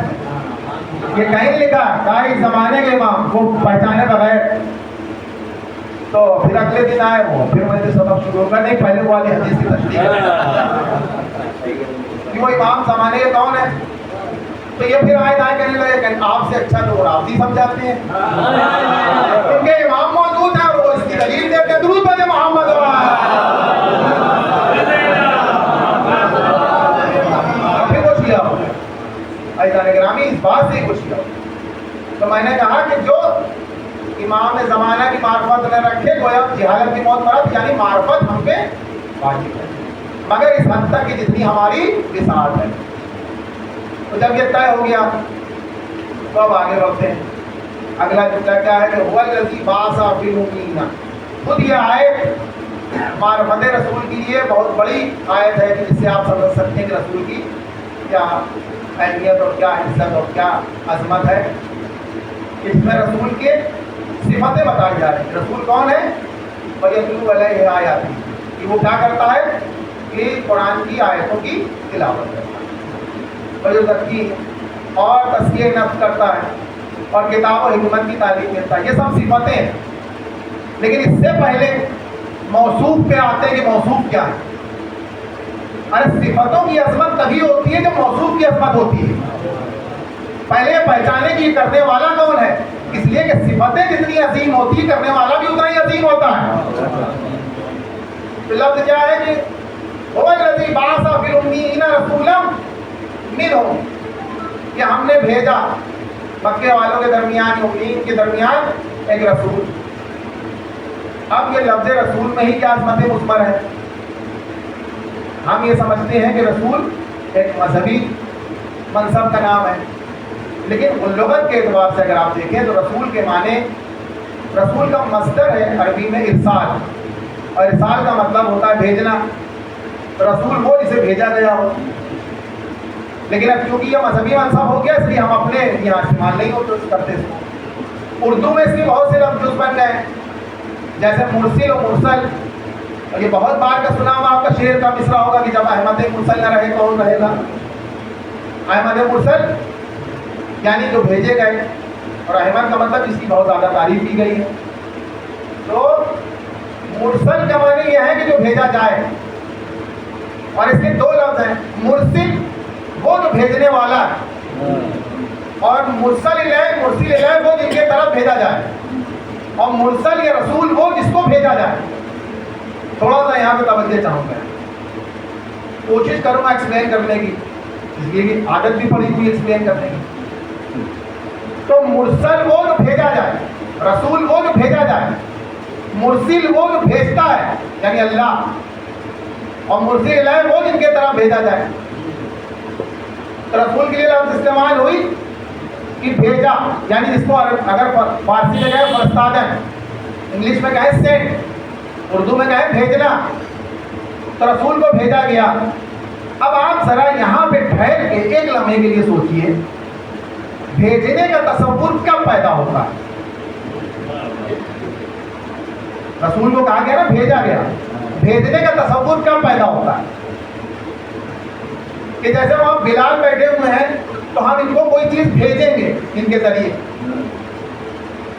یہ کہیں لکھا کہا اس زمانے کے امام کو پہچانے بغیر، تو پھر اگلے دن آئے وہ پھر میں نے سبق شروع کر نہیں پہلے والی حدیث کی تشریح کہ وہ امام زمانے کے کون ہے، تو یہ پھر آئے دائیں کہنے لگے کہ آپ سے اچھا تو آپ ہی سمجھاتے ہیں، ان کے امام موجود ہیں اور وہ اس کی دلیل دیتے ہیں، درود بھیجے محمد پھر وہ شیعہ ہو گئے۔ عزیزان گرامی اس بات سے ہی کچھ کیا، تو میں نے کہا کہ جو امام زمانہ کی معرفت نہ رکھے گویا جہالت کی موت مراد، یعنی معرفت ہم پہ واجب ہے مگر اس حد تک کہ جتنی ہماری بساط ہے۔ تو جب یہ طے ہو گیا تو اب آگے بڑھتے ہیں، اگلا جملہ کیا ہے کہ هو الذی بعث فی الامین، خود یہ آیت معرفت رسول کی لیے بہت بڑی آیت ہے جس سے آپ سمجھ سکتے ہیں کہ رسول کی کیا اہمیت اور کیا عزت اور کیا عظمت ہے۔ اس میں رسول کے صفتیں بتائی جا رہی ہیں. رسول کون ہے؟ وَيَتْلُو عَلَيْهِ آیَاتِهِ، کہ وہ کیا کرتا ہے کہ قرآن کی آیتوں کی تلاوت کرتا ہے، وَيُزَكِّيهِمْ، اور تزکیہ نفس کرتا ہے، اور کتاب و حکمت کی تعلیم دیتا ہے. یہ سب صفتیں ہیں. لیکن اس سے پہلے موصوف پہ آتے ہیں کہ موصوف کیا ہے. ارے صفتوں کی عظمت تبھی ہوتی ہے جب موصوف کی عظمت ہوتی ہے. پہلے پہچانے کی کرنے والا کون ہے، اس لیے کہ صفتیں جتنی عظیم ہوتی ہے کرنے والا بھی اتنا ہی عظیم ہوتا ہے. تو لفظ کیا ہے کہ هو الذی بعث فی الامیین رسولا منہم، کہ ہم نے بھیجا مکے والوں کے درمیان، امیین کے درمیان ایک رسول. اب یہ لفظ رسول میں ہی کیا عظمت مثمر ہے. ہم یہ سمجھتے ہیں کہ رسول ایک مذہبی منصب کا نام ہے، لیکن لغت کے اعتبار سے اگر آپ دیکھیں تو رسول کے معنی، رسول کا مصدر ہے عربی میں ارسال، اور ارسال کا مطلب ہوتا ہے بھیجنا. رسول وہ جسے بھیجا گیا ہو. لیکن اب چونکہ یہ مذہبی منصب ہو گیا اس لیے ہم اپنے یہاں استعمال نہیں ہوتے کرتے. اردو میں اس کے بہت سے لفظ بن گئے، جیسے مرسل و مرسل. اور یہ بہت بار کا سنا ہوا آپ کا شعر کا مصرع ہوگا کہ جب احمد مرسل نہ رہے کون رہے گا. احمد مرسل یعنی جو بھیجے گئے، اور احمد کا مطلب اس کی بہت زیادہ تعریف کی گئی ہے. تو مرسل کا معنی یہ ہے کہ جو بھیجا جائے، اور اس کے دو لفظ ہیں. مرسل وہ جو بھیجنے والا ہے، اور مرسل الیہ وہ جن کے طرف بھیجا جائے، اور مرسل یا رسول وہ جس کو بھیجا جائے. تھوڑا سا یہاں پہ توجہ چاہوں گا، کوشش کروں گا ایکسپلین کرنے کی، اس لیے کہ عادت بھی پڑی ہوئی ایکسپلین کرنے کی. تو مرسل وہ جو بھیجا جائے، رسول وہ جو بھیجا جائے، مرسل وہ جو بھیجتا ہے یعنی اللہ، اور مرسل الیہ وہ جن کے طرف بھیجا جائے. رسول کے لیے لفظ استعمال ہوئی کہ بھیجا، یعنی جس کو اگر فارسی میں کہے فرستادن، انگلش میں کہے سینڈ، اردو میں کہے بھیجنا. تو رسول کو بھیجا گیا. اب آپ ذرا یہاں پہ ٹھہر کے ایک لمحے کے لیے سوچئے، بھیجنے کا تصور کب پیدا ہوتا ہے؟ رسول کو کہا گیا نا بھیجا گیا، بھیجنے کا تصور کب پیدا ہوتا ہے؟ کہ جیسے وہاں بلال بیٹھے ہوئے ہیں تو ہم ان کو کوئی چیز بھیجیں گے ان کے ذریعے.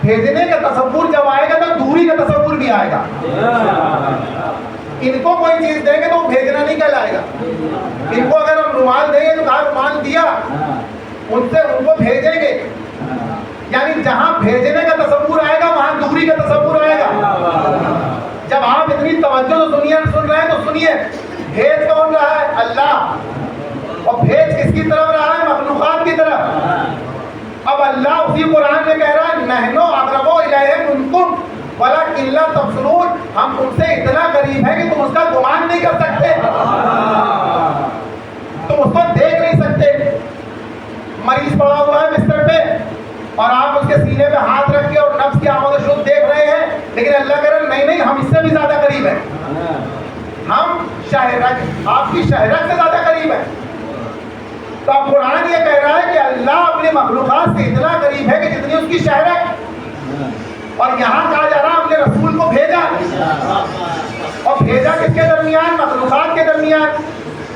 بھیجنے کا تصور جب آئے گا تو دوری کا تصور بھی آئے گا. ان کو کوئی چیز دیں گے تو وہ بھیجنا نہیں کہلائے گا. ان کو اگر ہم رومال دیں گے تو کہا رومال دیا، ان سے ان کو بھیجیں گے. یعنی جہاں بھیجنے کا تصور آئے گا وہاں دوری کا تصور آئے گا. جب آپ اتنی توجہ سے سن رہے ہیں تو سنیے، بھیج کون رہا ہے؟ اللہ. اور بھیج کس کی طرف رہا ہے؟ مخلوقات کی طرف. اب اللہ اسی قرآن میں کہہ رہا ہے نحن اقرب الیہ منکم ولکن لا تبصرون، ہم تم سے اتنا قریب ہیں کہ تم اس کا گمان نہیں کر سکتے، تم اس کو دیکھ نہیں سکتے. مریض پڑا ہوا ہے بستر پہ اور آپ اس کے سینے پہ ہاتھ رکھ کے اور نفس کی آمد و شد دیکھ رہے ہیں، لیکن اللہ کہہ رہا نہیں ہم اس سے بھی زیادہ قریب ہیں، ہم شہرک، آپ کی شہرک سے زیادہ قریب ہیں. تو اب قرآن یہ کہہ رہا ہے کہ اللہ اپنے مخلوقات سے اتنا قریب ہے کہ جتنی اس کی شہرت. اور یہاں کہا جا رہا ہم نے رسول کو بھیجا، اور بھیجا کس کے درمیان؟ مخلوقات کے درمیان.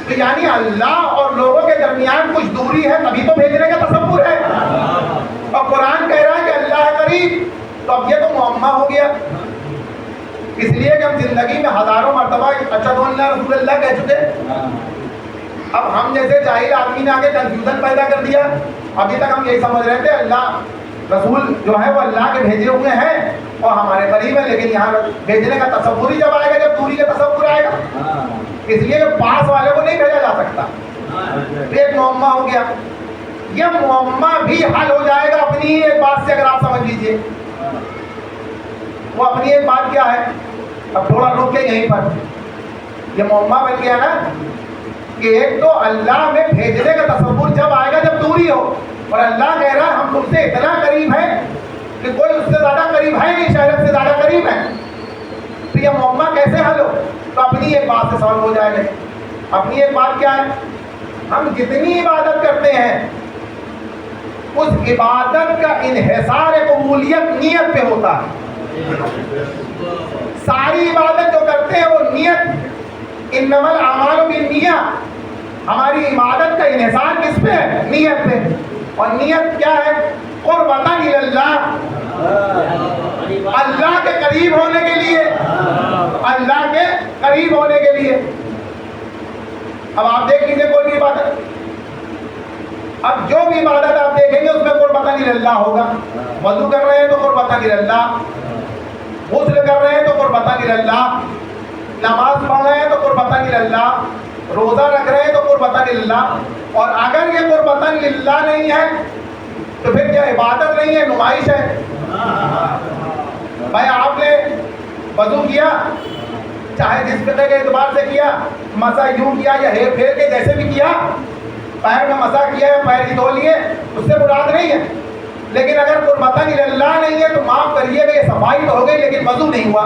تو یعنی اللہ اور لوگوں کے درمیان کچھ دوری ہے تبھی تو بھیجنے کا تصور ہے. اور قرآن کہہ رہا ہے کہ اللہ ہے قریب. تو اب یہ تو معمہ ہو گیا، اس لیے کہ ہم زندگی میں ہزاروں مرتبہ اشہد ان لا رسول اللہ کہہ چکے. اب ہم جیسے جاہل آدمی نے آگے کنفیوژن پیدا کر دیا. ابھی تک ہم یہی سمجھ رہے تھے اللہ رسول جو ہے وہ اللہ کے بھیجے ہوئے ہیں اور ہمارے قریب ہے، لیکن یہاں بھیجنے کا تصور ہی جب آئے گا جب دوری کا تصور آئے گا. اس لیے کہ پاس والے کو نہیں بھیجا جا سکتا. ایک معمہ ہو گیا. یہ معمہ بھی حل ہو جائے گا اپنی ایک بات سے، اگر آپ سمجھ لیجئے. وہ اپنی ایک بات کیا ہے؟ اب تھوڑا رک کے یہیں پر یہ معمہ بن گیا نا کہ ایک تو اللہ میں بھیجنے کا تصور جب آئے گا جب دوری ہو، اور اللہ کہہ رہا ہے ہم تم سے اتنا قریب ہیں کہ کوئی اس سے زیادہ قریب ہے نہیں، شہرت سے زیادہ قریب ہے. تو یہ معمہ کیسے حل ہو؟ تو اپنی ایک بات سے سالو ہو جائے گا. اپنی ایک بات کیا ہے؟ ہم جتنی عبادت کرتے ہیں اس عبادت کا انحصار قبولیت نیت پہ ہوتا ہے. ساری عبادت جو کرتے ہیں وہ نیت، انما الاعمال بالنیات، ہماری عبادت کا انحصار کس پہ ہے؟ نیت پہ. اور نیت کیا ہے؟ قربتا اللہ، اللہ کے قریب ہونے کے لیے، اللہ کے قریب ہونے کے لیے. اب آپ دیکھ لیجیے کوئی بھی عبادت، اب جو بھی عبادت آپ دیکھیں گے اس میں قربتا اللہ ہوگا. وضو کر رہے ہیں تو قربتا اللہ، غسل کر رہے ہیں تو قربتا اللہ، نماز پڑھ رہے ہیں تو قربتا اللہ، روزہ رکھ رہے ہیں تو قربتا اللہ. اور اگر یہ قربتا اللہ نہیں ہے تو پھر کیا عبادت نہیں ہے، نمائش ہے. بھائی آپ نے وضو کیا، چاہے جس فقہ کے اعتبار سے کیا، مسا یوں کیا یا ہیر پھیر کے جیسے بھی کیا، پیر میں مسا کیا یا پیر ہی دھو لیے، اس سے مراد نہیں ہے. لیکن اگر قربتا اللہ نہیں ہے تو معاف کریے گا، یہ صفائی تو ہو گئی لیکن وضو نہیں ہوا.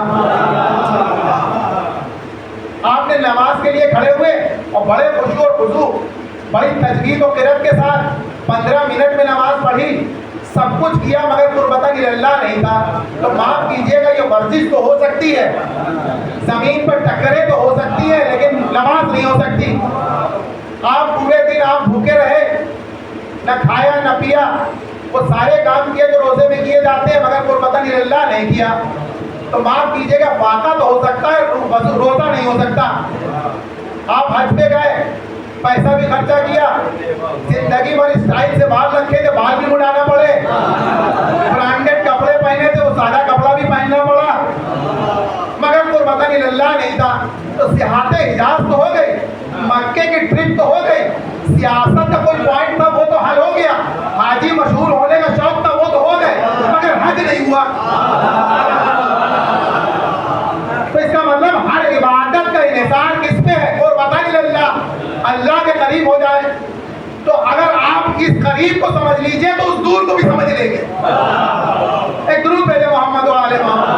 آپ نے نماز کے لیے کھڑے ہوئے اور بڑے خشوع اور خضوع، بڑی تجوید و قرت کے ساتھ 15 منٹ میں نماز پڑھی، سب کچھ کیا، مگر قربتا اللہ نہیں تھا، تو معاف کیجیے گا، یہ ورزش تو ہو سکتی ہے، زمین پر ٹکرے تو ہو سکتی ہے لیکن نماز نہیں ہو سکتی. آپ پورے دن آپ بھوکے رہے، نہ کھایا نہ پیا، وہ سارے کام کیے جو روزے میں کیے جاتے ہیں مگر قربتا اللہ نہیں کیا، تو معاف کیجیے گا، فاقہ تو ہو سکتا ہے، روزہ نہیں ہو سکتا. آپ حج پہ گئے، پیسہ بھی خرچہ کیا، زندگی بھر اسٹائل سے بال رکھے تھے، بال بھی مڑانا پڑے، برانڈیڈ کپڑے پہنے تھے، وہ سادہ کپڑا بھی پہننا پڑا، مگر قربتا اللہ نہیں تھا. تو سیاحت حجاز تو ہو گئی، مکے کی ٹرپ تو ہو گئی، سیاست کا کوئی پوائنٹ تھا وہ تو حل ہو گیا، حاجی مشہور ہونے کا شوق تھا وہ تو ہو گئے، مگر حج نہیں ہوا. تو اس کا مطلب ہر عبادت کا انحصار کس پہ ہے؟ قربتا اللہ، اللہ کے قریب ہو جائے. تو اگر آپ اس قریب کو سمجھ لیجئے تو اس دور کو بھی سمجھ لیں گے. ایک درود بھیجے محمد و آل محمد.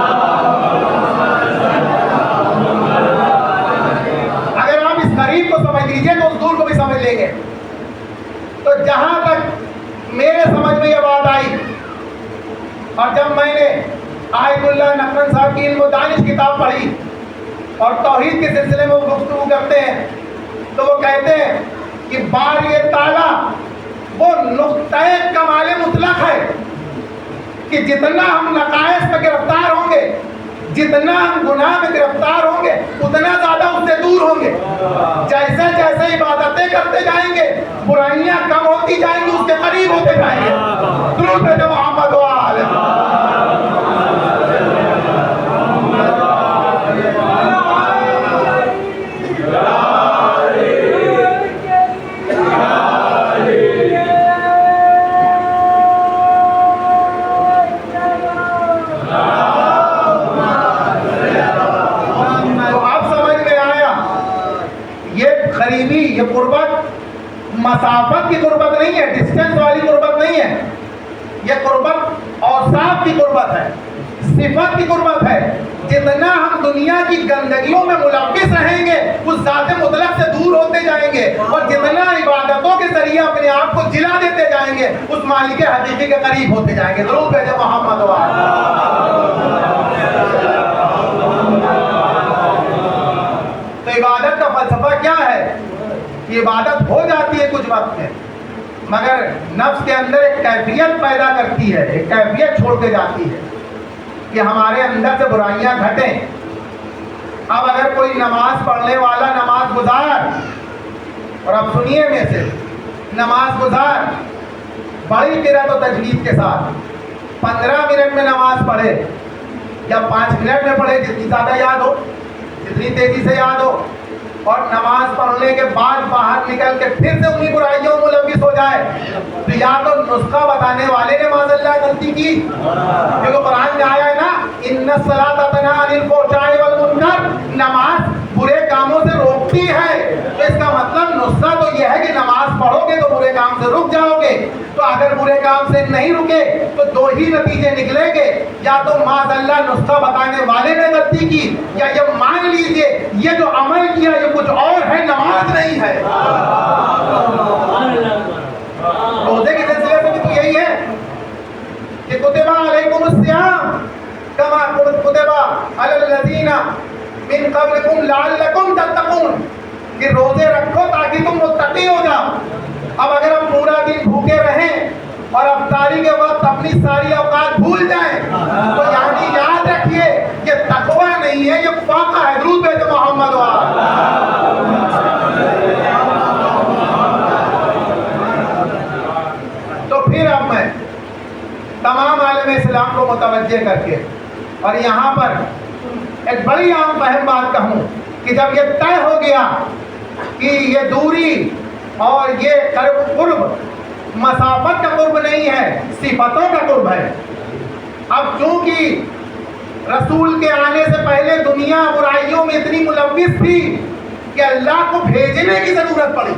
اگر آپ اس قریب کو سمجھ لیجئے تو اس دور کو بھی سمجھ لیں گے. تو جہاں تک میرے سمجھ میں یہ بات آئی، اور جب میں نے آیت اللہ نقرن صاحب کی علم و دانش کتاب پڑھی اور توحید کے سلسلے میں وہ گفتگو کرتے ہیں، تو وہ کہتے ہیں کہ باری تعالیٰ وہ نقطۂ کمال مطلق ہے کہ جتنا ہم نقائص میں گرفتار ہوں گے، جتنا ہم گناہ میں گرفتار ہوں گے، اتنا زیادہ اس سے دور ہوں گے. جیسے جیسے عبادتیں کرتے جائیں گے، برائیاں کم ہوتی جائیں گی، اس کے قریب ہوتے جائیں گے. درود بھیجو محمد و آل یہ قربت مسافت کی قربت نہیں ہے، ڈسٹینس والی قربت نہیں ہے، یہ قربت اوصاف کی قربت ہے، صفت کی قربت ہے. جتنا ہم دنیا کی گندگیوں میں ملوث رہیں گے اس ذات مطلق سے دور ہوتے جائیں گے، اور جتنا عبادتوں کے ذریعے اپنے آپ کو جلا دیتے جائیں گے اس مالک حقیقی کے قریب ہوتے جائیں گے. درود بھیجو محمد و آل. تو عبادت کا فلسفہ کیا ہے؟ یہ عبادت ہو جاتی ہے کچھ وقت میں، مگر نفس کے اندر ایک کیفیت پیدا کرتی ہے، ایک کیفیت چھوڑ کے جاتی ہے کہ ہمارے اندر سے برائیاں گھٹیں. اب اگر کوئی نماز پڑھنے والا نماز گزار، اور اب سنیے میں سے، نماز گزار بڑی قرات و تجوید کے ساتھ 15 منٹ میں نماز پڑھے یا 5 منٹ میں پڑھے، جتنی زیادہ یاد ہو، جتنی تیزی سے یاد ہو، اور نماز پڑھنے کے بعد باہر نکل کے پھر سے انہی برائیوں میں ملوث ہو جائے، تو یا تو نسخہ بتانے والے نے معاذ اللہ غلطی کی، کیونکہ قرآن میں آیا ہے نا، ان الصلاۃ تنہی عن الفحشاء والمنکر، نماز برے کاموں سے روکتی ہے. تو اس کا مطلب نسخہ تو یہ ہے کہ نماز پڑھو گے تو برے کام سے رک جاؤ گے. تو اگر برے کام سے نہیں رکے تو دو ہی نتیجے نکلیں گے، یا تو معاذ اللہ نسخہ بتانے والے نے غلطی کی، یا یہ مان لیجئے یہ جو عمل کیا یہ کچھ اور ہے، نماز نہیں ہے. روزے کے سلسلے میں بھی تو یہی ہے کما کتب علی الذین من قبلکم لعلکم تتقون کہ روزے رکھو تاکہ تم متقی ہو جاؤ. اب اگر ہم پورا دن بھوکے رہیں اور افطاری کے وقت اپنی ساری اوقات بھول جائیں تو یعنی یاد رکھیے یہ تقوی نہیں ہے، یہ فاقہ ہے. درود بھیجو محمد و آل. تو پھر اب میں تمام عالم اسلام کو متوجہ کر کے اور یہاں پر ایک بڑی عام فہم بات کہوں کہ جب یہ طے ہو گیا کہ یہ دوری اور یہ قرب مسافت کا قرب نہیں ہے، صفتوں کا قرب ہے. اب چونکہ رسول کے آنے سے پہلے دنیا برائیوں میں اتنی ملوث تھی کہ اللہ کو بھیجنے کی ضرورت پڑی،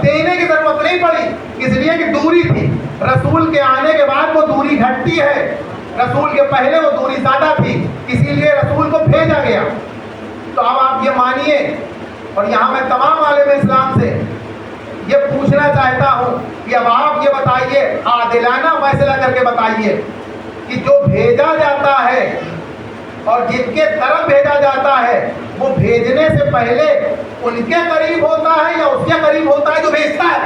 دینے کی ضرورت نہیں پڑی، اس لیے کہ دوری تھی. رسول کے آنے کے بعد وہ دوری گھٹتی ہے، رسول کے پہلے وہ دوری زیادہ تھی، اسی لیے رسول کو بھیجا گیا. تو اب آپ یہ مانیے، اور یہاں میں تمام عالم اسلام سے یہ پوچھنا چاہتا ہوں کہ اب آپ یہ بتائیے، عادلانہ فیصلہ کر کے بتائیے کہ جو بھیجا جاتا ہے اور جن کے طرف بھیجا جاتا ہے وہ بھیجنے سے پہلے ان کے قریب ہوتا ہے یا اس کے قریب ہوتا ہے جو بھیجتا ہے؟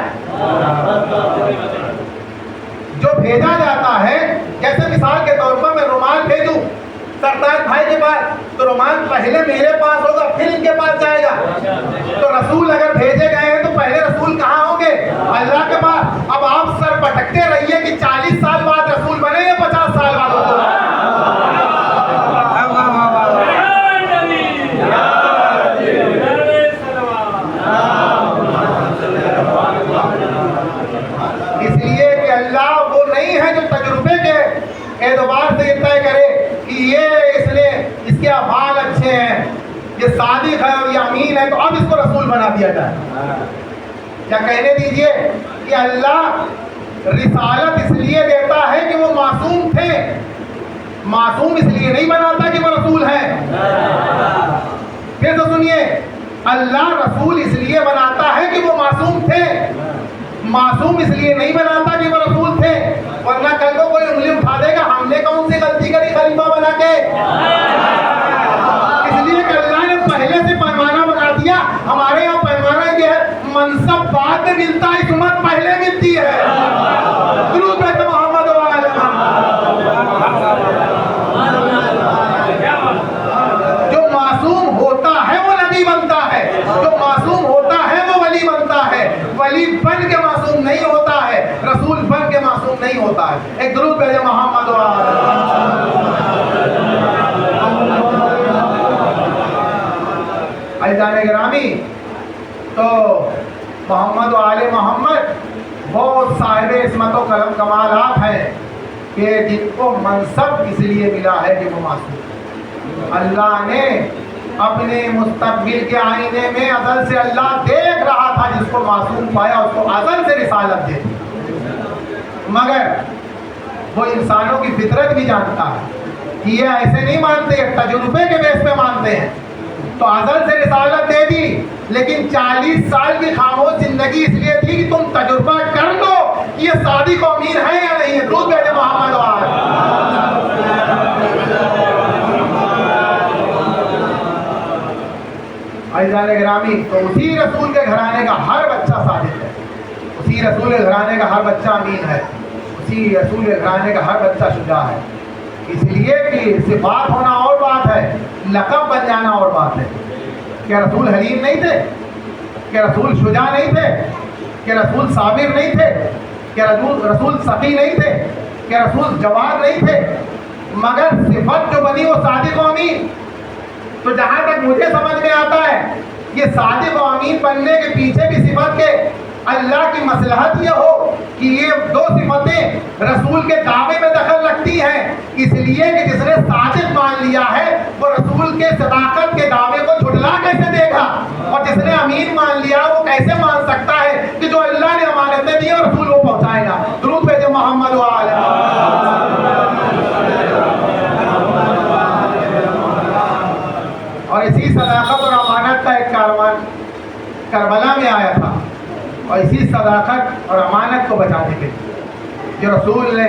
جو بھیجا جاتا ہے، جیسے مثال کے طور پر میں رومال بھیجوں سردار بھائی کے پاس تو رومال پہلے میرے پاس ہوگا پھر ان کے پاس جائے گا. تو رسول اگر بھیجے گئے ہیں تو پہلے رسول کہاں ہوں گے؟ اللہ کے پاس. اب آپ سر پٹکتے رہیے کہ 40 سال بعد رسول بنے یا 50 سال بعد ہوگا. اس لیے کہ اللہ وہ نہیں ہے جو تجربے کے اعتبار سے یہ طے کرے کہ یہ اس کے افعال اچھے ہیں، یہ صادق ہے اور یہ امین ہے تو اب اس کو رسول بنا دیا جائے. یا کہنے دیجئے کہ اللہ رسالت اس لیے دیتا ہے کہ وہ معصوم تھے، معصوم اس لیے نہیں بناتا کہ وہ رسول ہیں. پھر تو سنیے، اللہ رسول اس لیے بناتا ہے کہ وہ معصوم تھے، معصوم اس لیے نہیں بناتا کہ وہ رسول تھے. ورنہ کل کو کوئی انگلی اٹھا دے گا ہم نے کون سی غلطی کری خلیفہ بنا کے. اس لیے کہ اللہ نے پہلے سے پیمانہ بنا دیا. ہمارے یہاں پیمانہ یہ ہے منصب بعد میں ملتا ہے، حکومت پہلے ملتی ہے. درود ہے محمد و آل محمد. جو معصوم ہوتا ہے وہ نبی بنتا ہے، جو معصوم ہوتا ہے وہ ولی بنتا ہے. ولی بن کے معصوم نہیں ہوتا ہے، رسول بن کے معصوم نہیں ہوتا ہے. ایک درود بھیجے محمد و آل عزیزان گرامی. تو محمد و آل محمد وہ صاحب عصمت و کرم کمالات ہیں کہ جن کو منصب اس لیے ملا ہے کہ وہ معصوم. اللہ نے اپنے مستقبل کے آئینے میں ازل سے اللہ دیکھ رہا تھا جس کو معصوم پایا اس کو ازل سے رسالت دے دی. مگر وہ انسانوں کی فطرت بھی جانتا ہے کہ یہ ایسے نہیں مانتے، تجربے کے بیس پہ مانتے ہیں. تو ازل سے رسالت دے دی، لیکن 40 سال کی خاموش زندگی اس لیے تھی کہ تم تجربہ کر لو کہ یہ صادق و امین ہے یا نہیں ہے. درود بھیجے محمد و آل. عزیزان گرامی، تو اسی رسول کے گھرانے کا ہر بچہ صادق ہے، اسی رسول کے گھرانے کا ہر بچہ امین ہے، اسی رسول کے گھرانے کا ہر بچہ شجاع ہے. اس لیے کہ صفات ہونا اور بات ہے، لقب بن جانا اور بات ہے. کیا رسول حلیم نہیں تھے؟ کیا رسول شجاع نہیں تھے؟ کیا رسول صابر نہیں تھے؟ کیا رسول سخی نہیں تھے؟ کیا رسول جواد نہیں تھے؟ مگر صفت جو بنی وہ صادق و امین. تو جہاں تک مجھے سمجھ میں آتا ہے یہ صادق و امین بننے کے پیچھے بھی صفت کے اللہ کی مصلحت یہ ہو کہ یہ دو صفتیں رسول کے دعوے میں دخل رکھتی ہیں. اس لیے کہ جس نے صادق مان لیا ہے وہ رسول کے صداقت کے دعوے کو جھٹلا کیسے دے گا، اور جس نے امین مان لیا وہ کیسے مان سکتا ہے کہ جو اللہ نے امانتیں دی اور رسول وہ پہنچائے گا. درود بھیجے محمد و آل. اور اسی صداقت اور امانت کا ایک کاروان کربلا میں آیا تھا، اور اسی صداقت اور امانت کو بچانے کے لیے جو رسول نے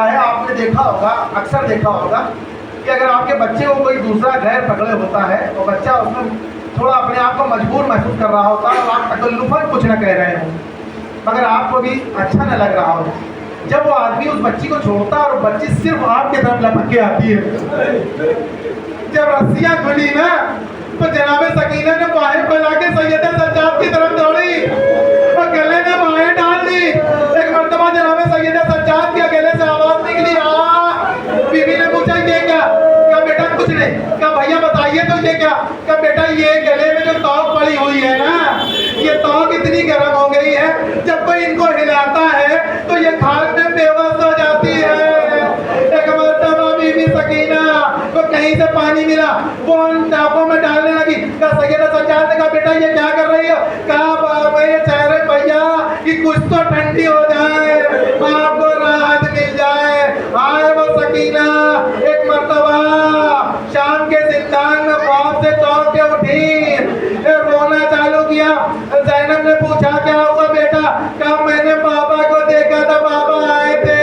ہوتا ہے, آپ نے دیکھا ہوگا, اکثر دیکھا ہوگا کہ اگر آپ کے بچے کو کوئی دوسرا غیر پکڑے ہوتا ہے تو بچہ اس میں تھوڑا اپنے آپ کو مجبور محسوس کر رہا ہوتا ہے اور آپ تکلفاً کچھ نہ کہہ رہے ہوں, مگر آپ کو بھی اچھا نہ لگ رہا ہو. جب وہ آدمی اس بچی کو چھوڑتا ہے اور وہ بچی صرف آپ کی طرف لپک کے آتی ہے, جب رسیاں کھلی نا تو جناب سکینہ نے باہیں پھیلا کے سید سجاد کی طرف دوڑی اور گلے میں باہیں ڈال دی. ایک مرتبہ جناب سید سجاد کے گلے سے آواز نکلی, بی بی نے پوچھا یہ کیا؟ کہا بیٹا کچھ نہیں. کہا بھیا بتائیے تو یہ کیا؟ کہا بیٹا یہ گلے میں جو توق پڑی ہوئی ہے نا, یہ توق اتنی گرم ہو گئی ہے جب کوئی ان کو ہلاتا ہے تو یہ کھال میں بے وقت ہو جاتی ہے. ایک مرتبہ بی بی سکینہ کو کہیں سے پانی ملا, وہ ان ٹاپوں میں ڈالنے لگی. کہا سیدہ سجاد نے کہا بیٹا یہ کیا کر رہی ہو؟ کہا میں یہ چاہ رہے بھیا کہ کچھ تو ٹھنڈی ہو جائے, آپ کو راحت مل جائے. آئے وہ سکینہ ایک مرتبہ شام کے زندان میں خواب سے چونک کے اٹھی, رونا چالو کیا. زینب نے پوچھا کیا ہوا بیٹا؟ کہا میں نے بابا کو دیکھا تھا, بابا آئے تھے.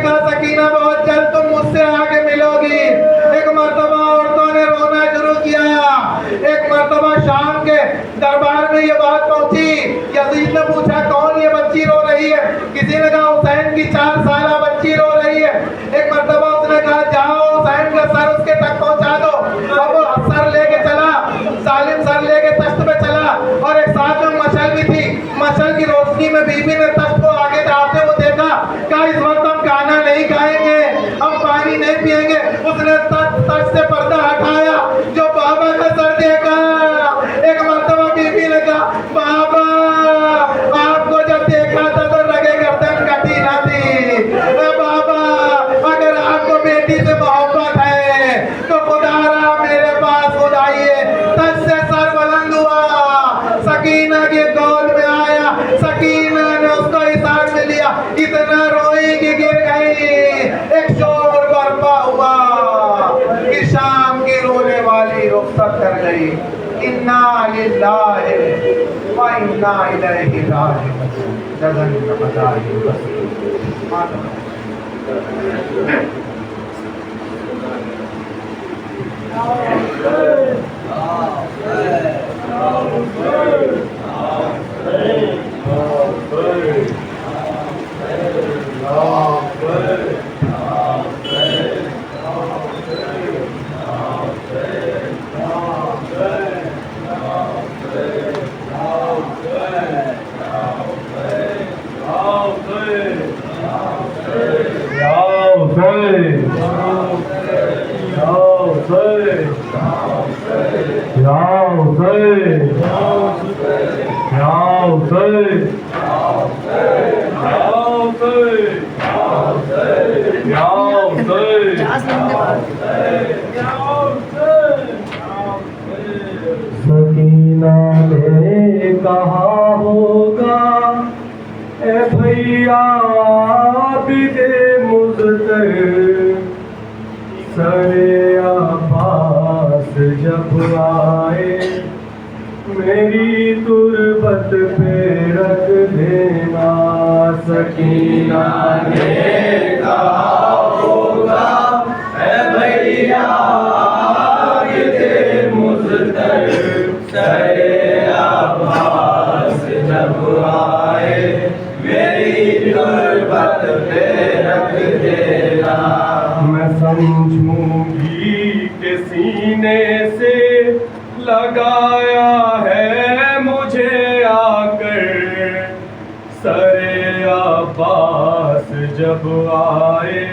کہا سکینہ بہت جلد تم مجھ سے آگے ملو گی. ایک مرتبہ عورتوں نے رونا شروع کیا. ایک مرتبہ شام کے دربار میں یہ بات پہنچی, یزید نے پوچھا کون یہ بچی رو رہی ہے؟ کسی نے کہا حسین کی 4 سالہ بچی رو رہی ہے. ایک مرتبہ اس نے کہا جاؤ حسین کا سر اس کے تک پہنچا دو. اب وہ سر لے کے چلا, ظالم سر لے کے تخت پہ چلا, اور ایک ساتھ میں مشعل بھی تھی. مشعل کی روشنی میں بی بی نے تخت کو آگے جاتے ہوئے دیکھا. کہا اس وقت ہم کھانا نہیں کھائیں گے, ہم پانی نہیں پیئیں گے. اس نے تخت سے پردہ ہٹایا, جو بابا کا سر دیکھا. ایک مرتبہ بی بی نے کہا بابا آپ کو جب دیکھا تھا تو رگے گردن کٹی نہ تھی. بابا اگر آپ کو بیٹی سے محبت ہے تو خدا را میرے پاس خود آئیے. تخت سے سر بلند ہوا, سکینہ کے گود میں آیا. سکینہ نے اس کو احسان میں لیا, اتنا روئی کہ گر گئی. ایک شور برپا ہوا کہ شام کی رونے والی رخصت کر گئی. انا للہ و انا الیہ راجعون. جزاک اللہ سکینہ نے کہا ہوگا اے بھیا عابد مزتر, سر عباس جب آئے میری تربت پہ رکھ دینا. سکینہ نے کہا ہوگا اے بھیا عابد مزتر, سر عباس جب آئے میری تربت پہ رکھ دینا. میں سمجھوں گی کہ سینے سے لگایا ہے مجھے آ کر. سر عباس جب آئے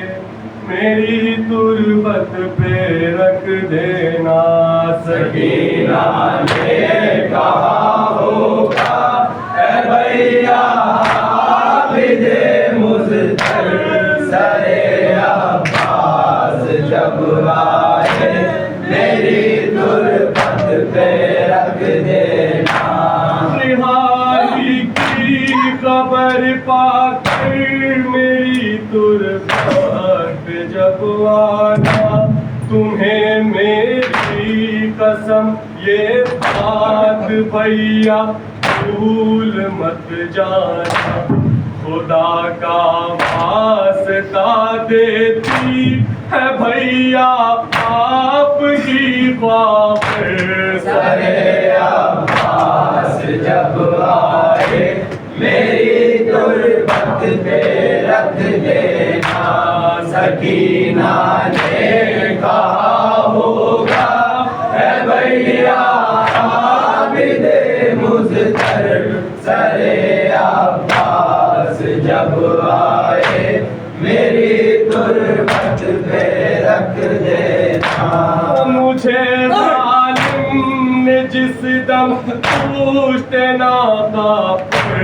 میری تربت پہ رکھ دینا. سکینہ نے کہا ہوگا اے بھیا عابد مزتر, سر عباس جب آئے میری تربت پہ رکھ دینا. رہائی کی خبر پا کر میری تربت پہ جب آنا, تمہیں میری قسم یہ بات بھیا بھول مت جانا. خدا کا واسطہ دیتی ہے بھیا آپ کی خواہش سرے عباس جب آئے میری تربت پہ رکھ دینا سکینہ نے کہا ہوگا اے بھیا عابد مضطر سرے عباس جب آئے میری تربت پہ رکھ دینا مجھے ظالم نے جس دم پوشت ناقہ پر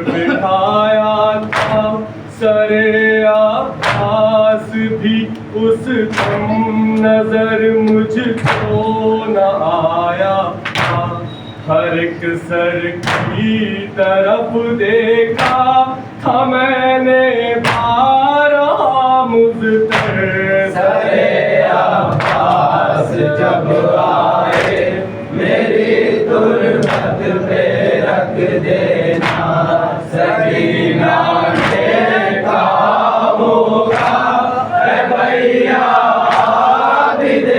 بٹھایا تھا سرے عباس بھی اس دم نظر مجھ کو نہ آیا تھا ہر ایک سر کی طرف دیکھا تھا میں نے بارہا مضطر سرے عباس جب آئے میری تربت پہ رکھ دینا سکینہ نے کہا ہوگا اے بھیا عابد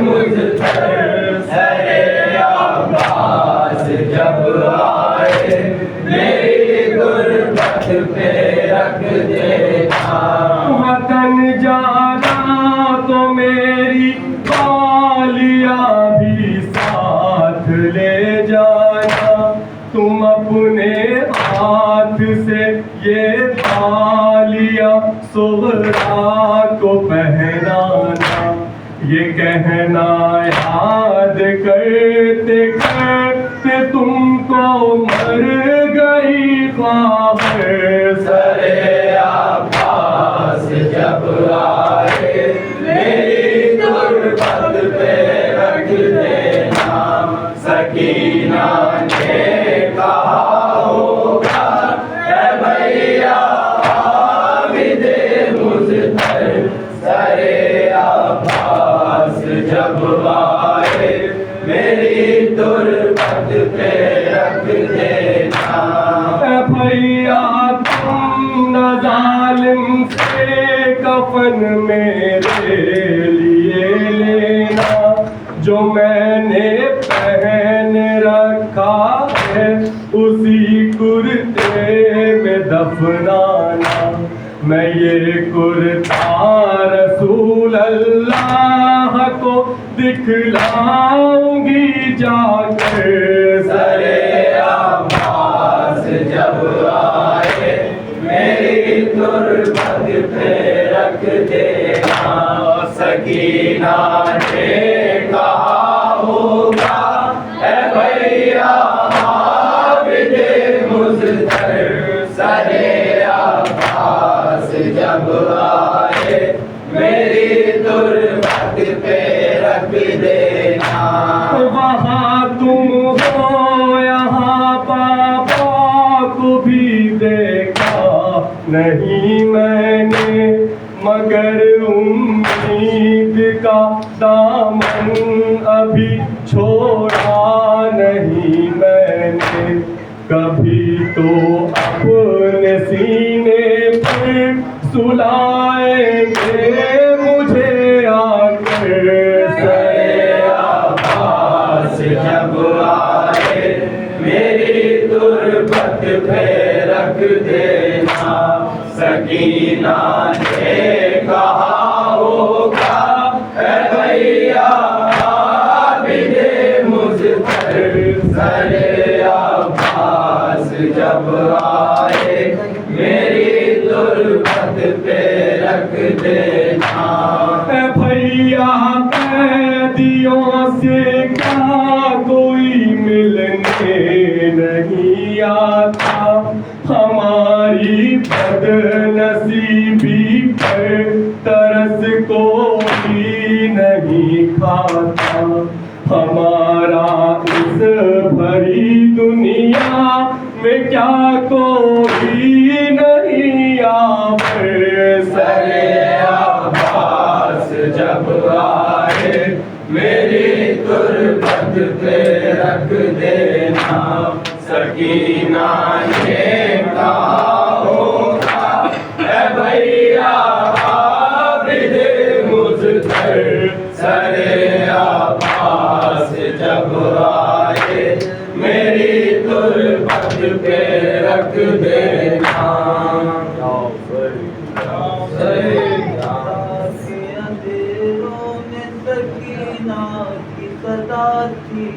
مضطر سرے عباس جب آئے میری تربت پہ رکھ دینا وطن جانا تو میری بالیاں بھی ساتھ لے جانا تم اپنے ہاتھ سے یہ بالیاں صغرا کو پہنانا یہ کہنا یاد کرتے کرتے تم کو مر گئی خواہش سرے عباس جب آئے میری تربت پہ رکھ دینا سکینہ نے کہا ہوگا اے بھیا عابد مضطر سرے عباس جب آئے میری تربت پہ رکھ دینا بھیا تم نہ ظالم سے کفن میرے لیے لینا جو میں نے پہن رکھا ہے اسی کرتے میں دفنانا میں یہ کرتا رسول اللہ کو دکھلاؤں گی جا کر سرے عباس جب آئے میری تربت پہ رکھ دینا سکینہ نے کہا ہوگا اے بھیا عابد مضطر سرے عباس جب آئے میری تربت پہ رکھ دینا وہاں تم ہو یہاں بابا کو بھی دیکھا نہیں میں نے مگر امید کا دامن ابھی چھوڑا نہیں میں نے کبھی تو اپنے سینے پر سلائیں گے مجھے آ کر سرے عباس جب آئے میری تربت پہ رکھ دینا سکینہ نے کہا ہوگا اے بھیا عابد مضطر سرے عباس جب آئے میری تربت پہ رکھ دینا بھیا قیدیوں سے کیا کوئی ملنے نہیں آتا ہماری بد نصیبی پر ترس کوئی نہیں کھاتا ہمارا اس بھری دنیا میں کیا کوئی نہیں آپ سرے عباس جب آئے میری تربت پہ رکھ دینا سکینہ نے کہا ہوگا میری تربت پہ رکھ دینا اندھیروں میں سکینہ کی صدا تھی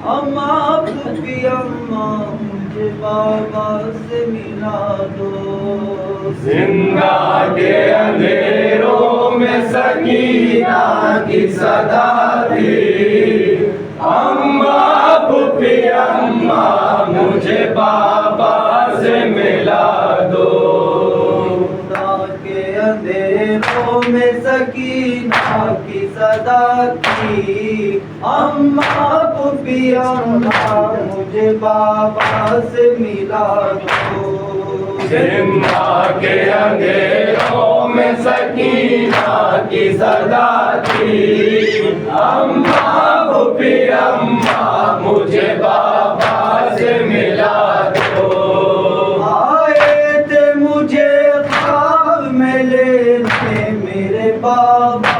اماں پھوپھی اماں مجھے بابا سے ملا دو زندہ کے اندھیروں میں سکینہ کی صدا تھی اماں پھوپھی اماں مجھے بابا سے ملا دو کے اندھیروں میں سکینہ کی صدا تھی اماں پھوپھی اماں مجھے بابا سے ملا دو زندہ کے اندھیروں میں سکینہ کی صدا تھی اماں پھوپھی اماں مجھے بابا سے ملا دو آئے تھے مجھے خواب میں لینے میرے بابا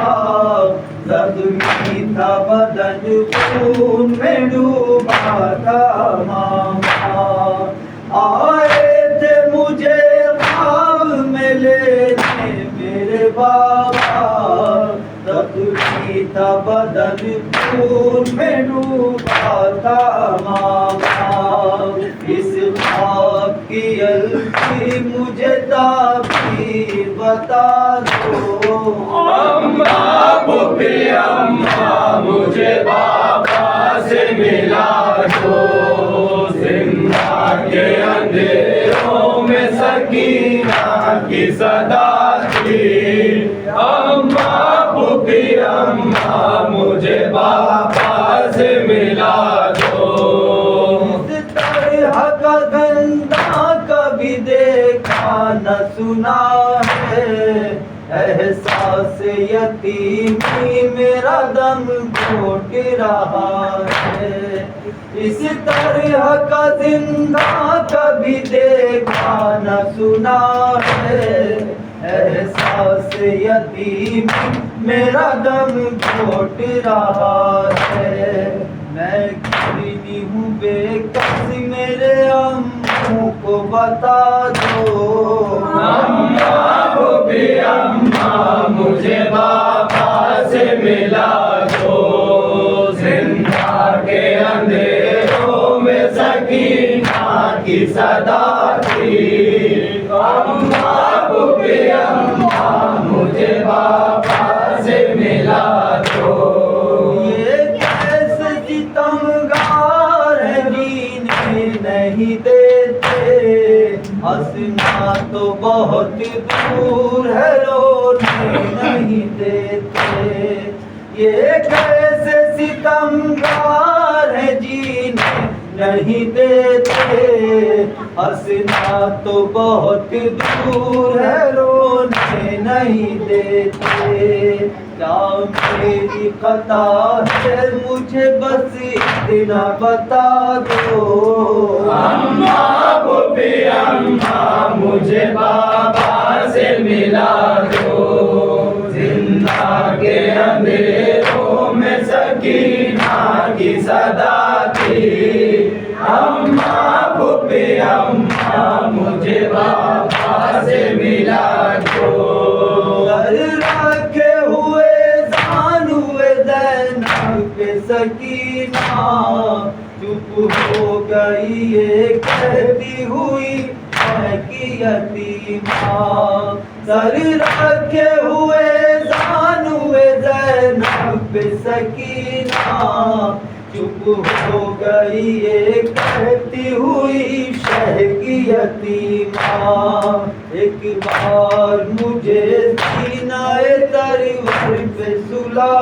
زخمی تھا بدن خون میں ڈوبا تھا ماما آئے تھے مجھے خواب میں لینے میرے بابا زخمی تھا بدن خون میں ڈوبا تھا ماما اس خواب کی الفی مجھے تعبیر بتا دو اماں پھوپھی اماں مجھے بابا سے ملا دو زندہ کے اندھیروں میں سکینہ کی صدا تھی اماں پھوپھی اماں مجھے بابا سے ملا دو اس طرح کا گندا کبھی دیکھا نہ سنا ہے احساس یتیمی میرا دم گھوٹ رہا ہے اس طرح کا زندہ کبھی دیکھا نہ سنا ہے احساس یتیمی میرا دم گھوٹ رہا ہے میں کتنی ہوں بے کس میرے اموں کو بتا دو اماں پھوپھی اماں مجھے بابا سے ملا دو زندہ کے اندھیروں میں سکینہ کی صدا تھی اماں پھوپھی اماں مجھے بابا سے ملا دو یہ کیسے ستمگار ہے جینے نہیں دیتے ہنسنا تو بہت دور ہے رونے نہیں دیتے یہ کیسے ستمگار ہے جینے نہیں دیتے ہنسنا تو بہت دور ہے رونے نہیں دیتے کیا میری خطا ہے مجھے بس اتنا بتا دو اماں پھوپھی اماں مجھے بابا سے ملا دو زندہ کے اندھیروں میں سکینہ کی صدا تھی اماں پھوپھی اماں مجھے بابا سے ملا دو رکھے ہوئے زان ہوئے زینب پہ سکینہ چپ ہو گئی یہ کہتی ہوئی ہے کہ یتیمہ سر رکھے ہوئے زان ہوئے زینب پہ سکینہ چپ ہو گئی یہ کہتی ہوئی شہ کی یتیمہ ایک بار مجھے سینہ ترور پہ سلا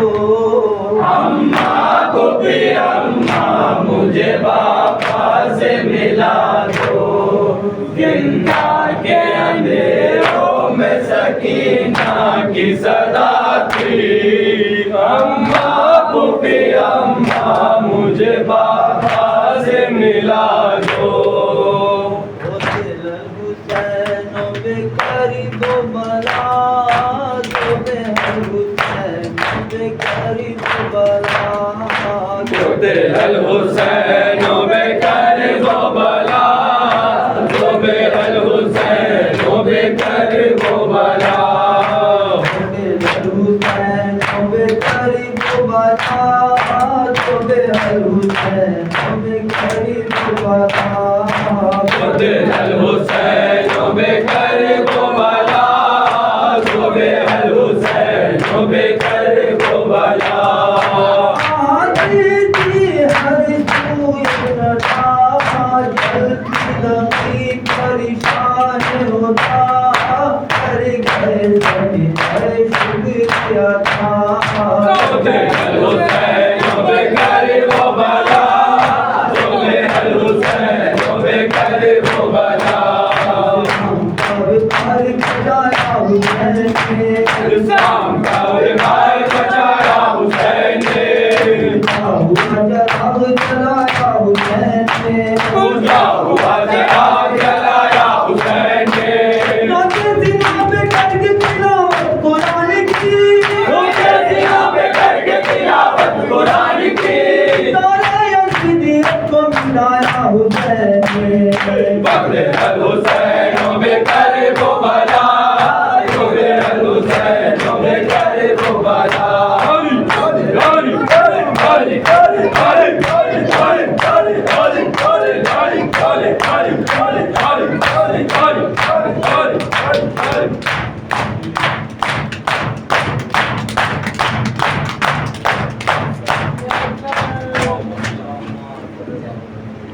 دو اماں پھوپھی اماں مجھے بابا سے ملا دو زندہ کے اندھیروں میں سکینہ کی صدا تھی اماں پھوپھی اماں مجھے بابا سے ملا دو حسین بے قریب بلا دو حسین بے قریب بلا جو دل الحسین بکر وہ بلا صبح الحسین بکر وہ بلا الحسین بکر وہ بلا صبح الحسین بکر وہ بلا پریشان ہوتا ہر گھر شکریہ تھا الحسین بکر وہ بلا صبح الحسین بکر وہ بلا اسلام کا وقار بچایا حسین نے پوجا ہوا جہاد جلایا حسین نے روزے سینا پہ کر کے تلاوت قرآن کی بغل الحسین بکر وہ بلا صبح الحسین بکر وہ بلا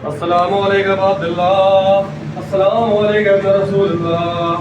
السلام علیکم عبد اللہ، السلام علیکم رسول اللہ.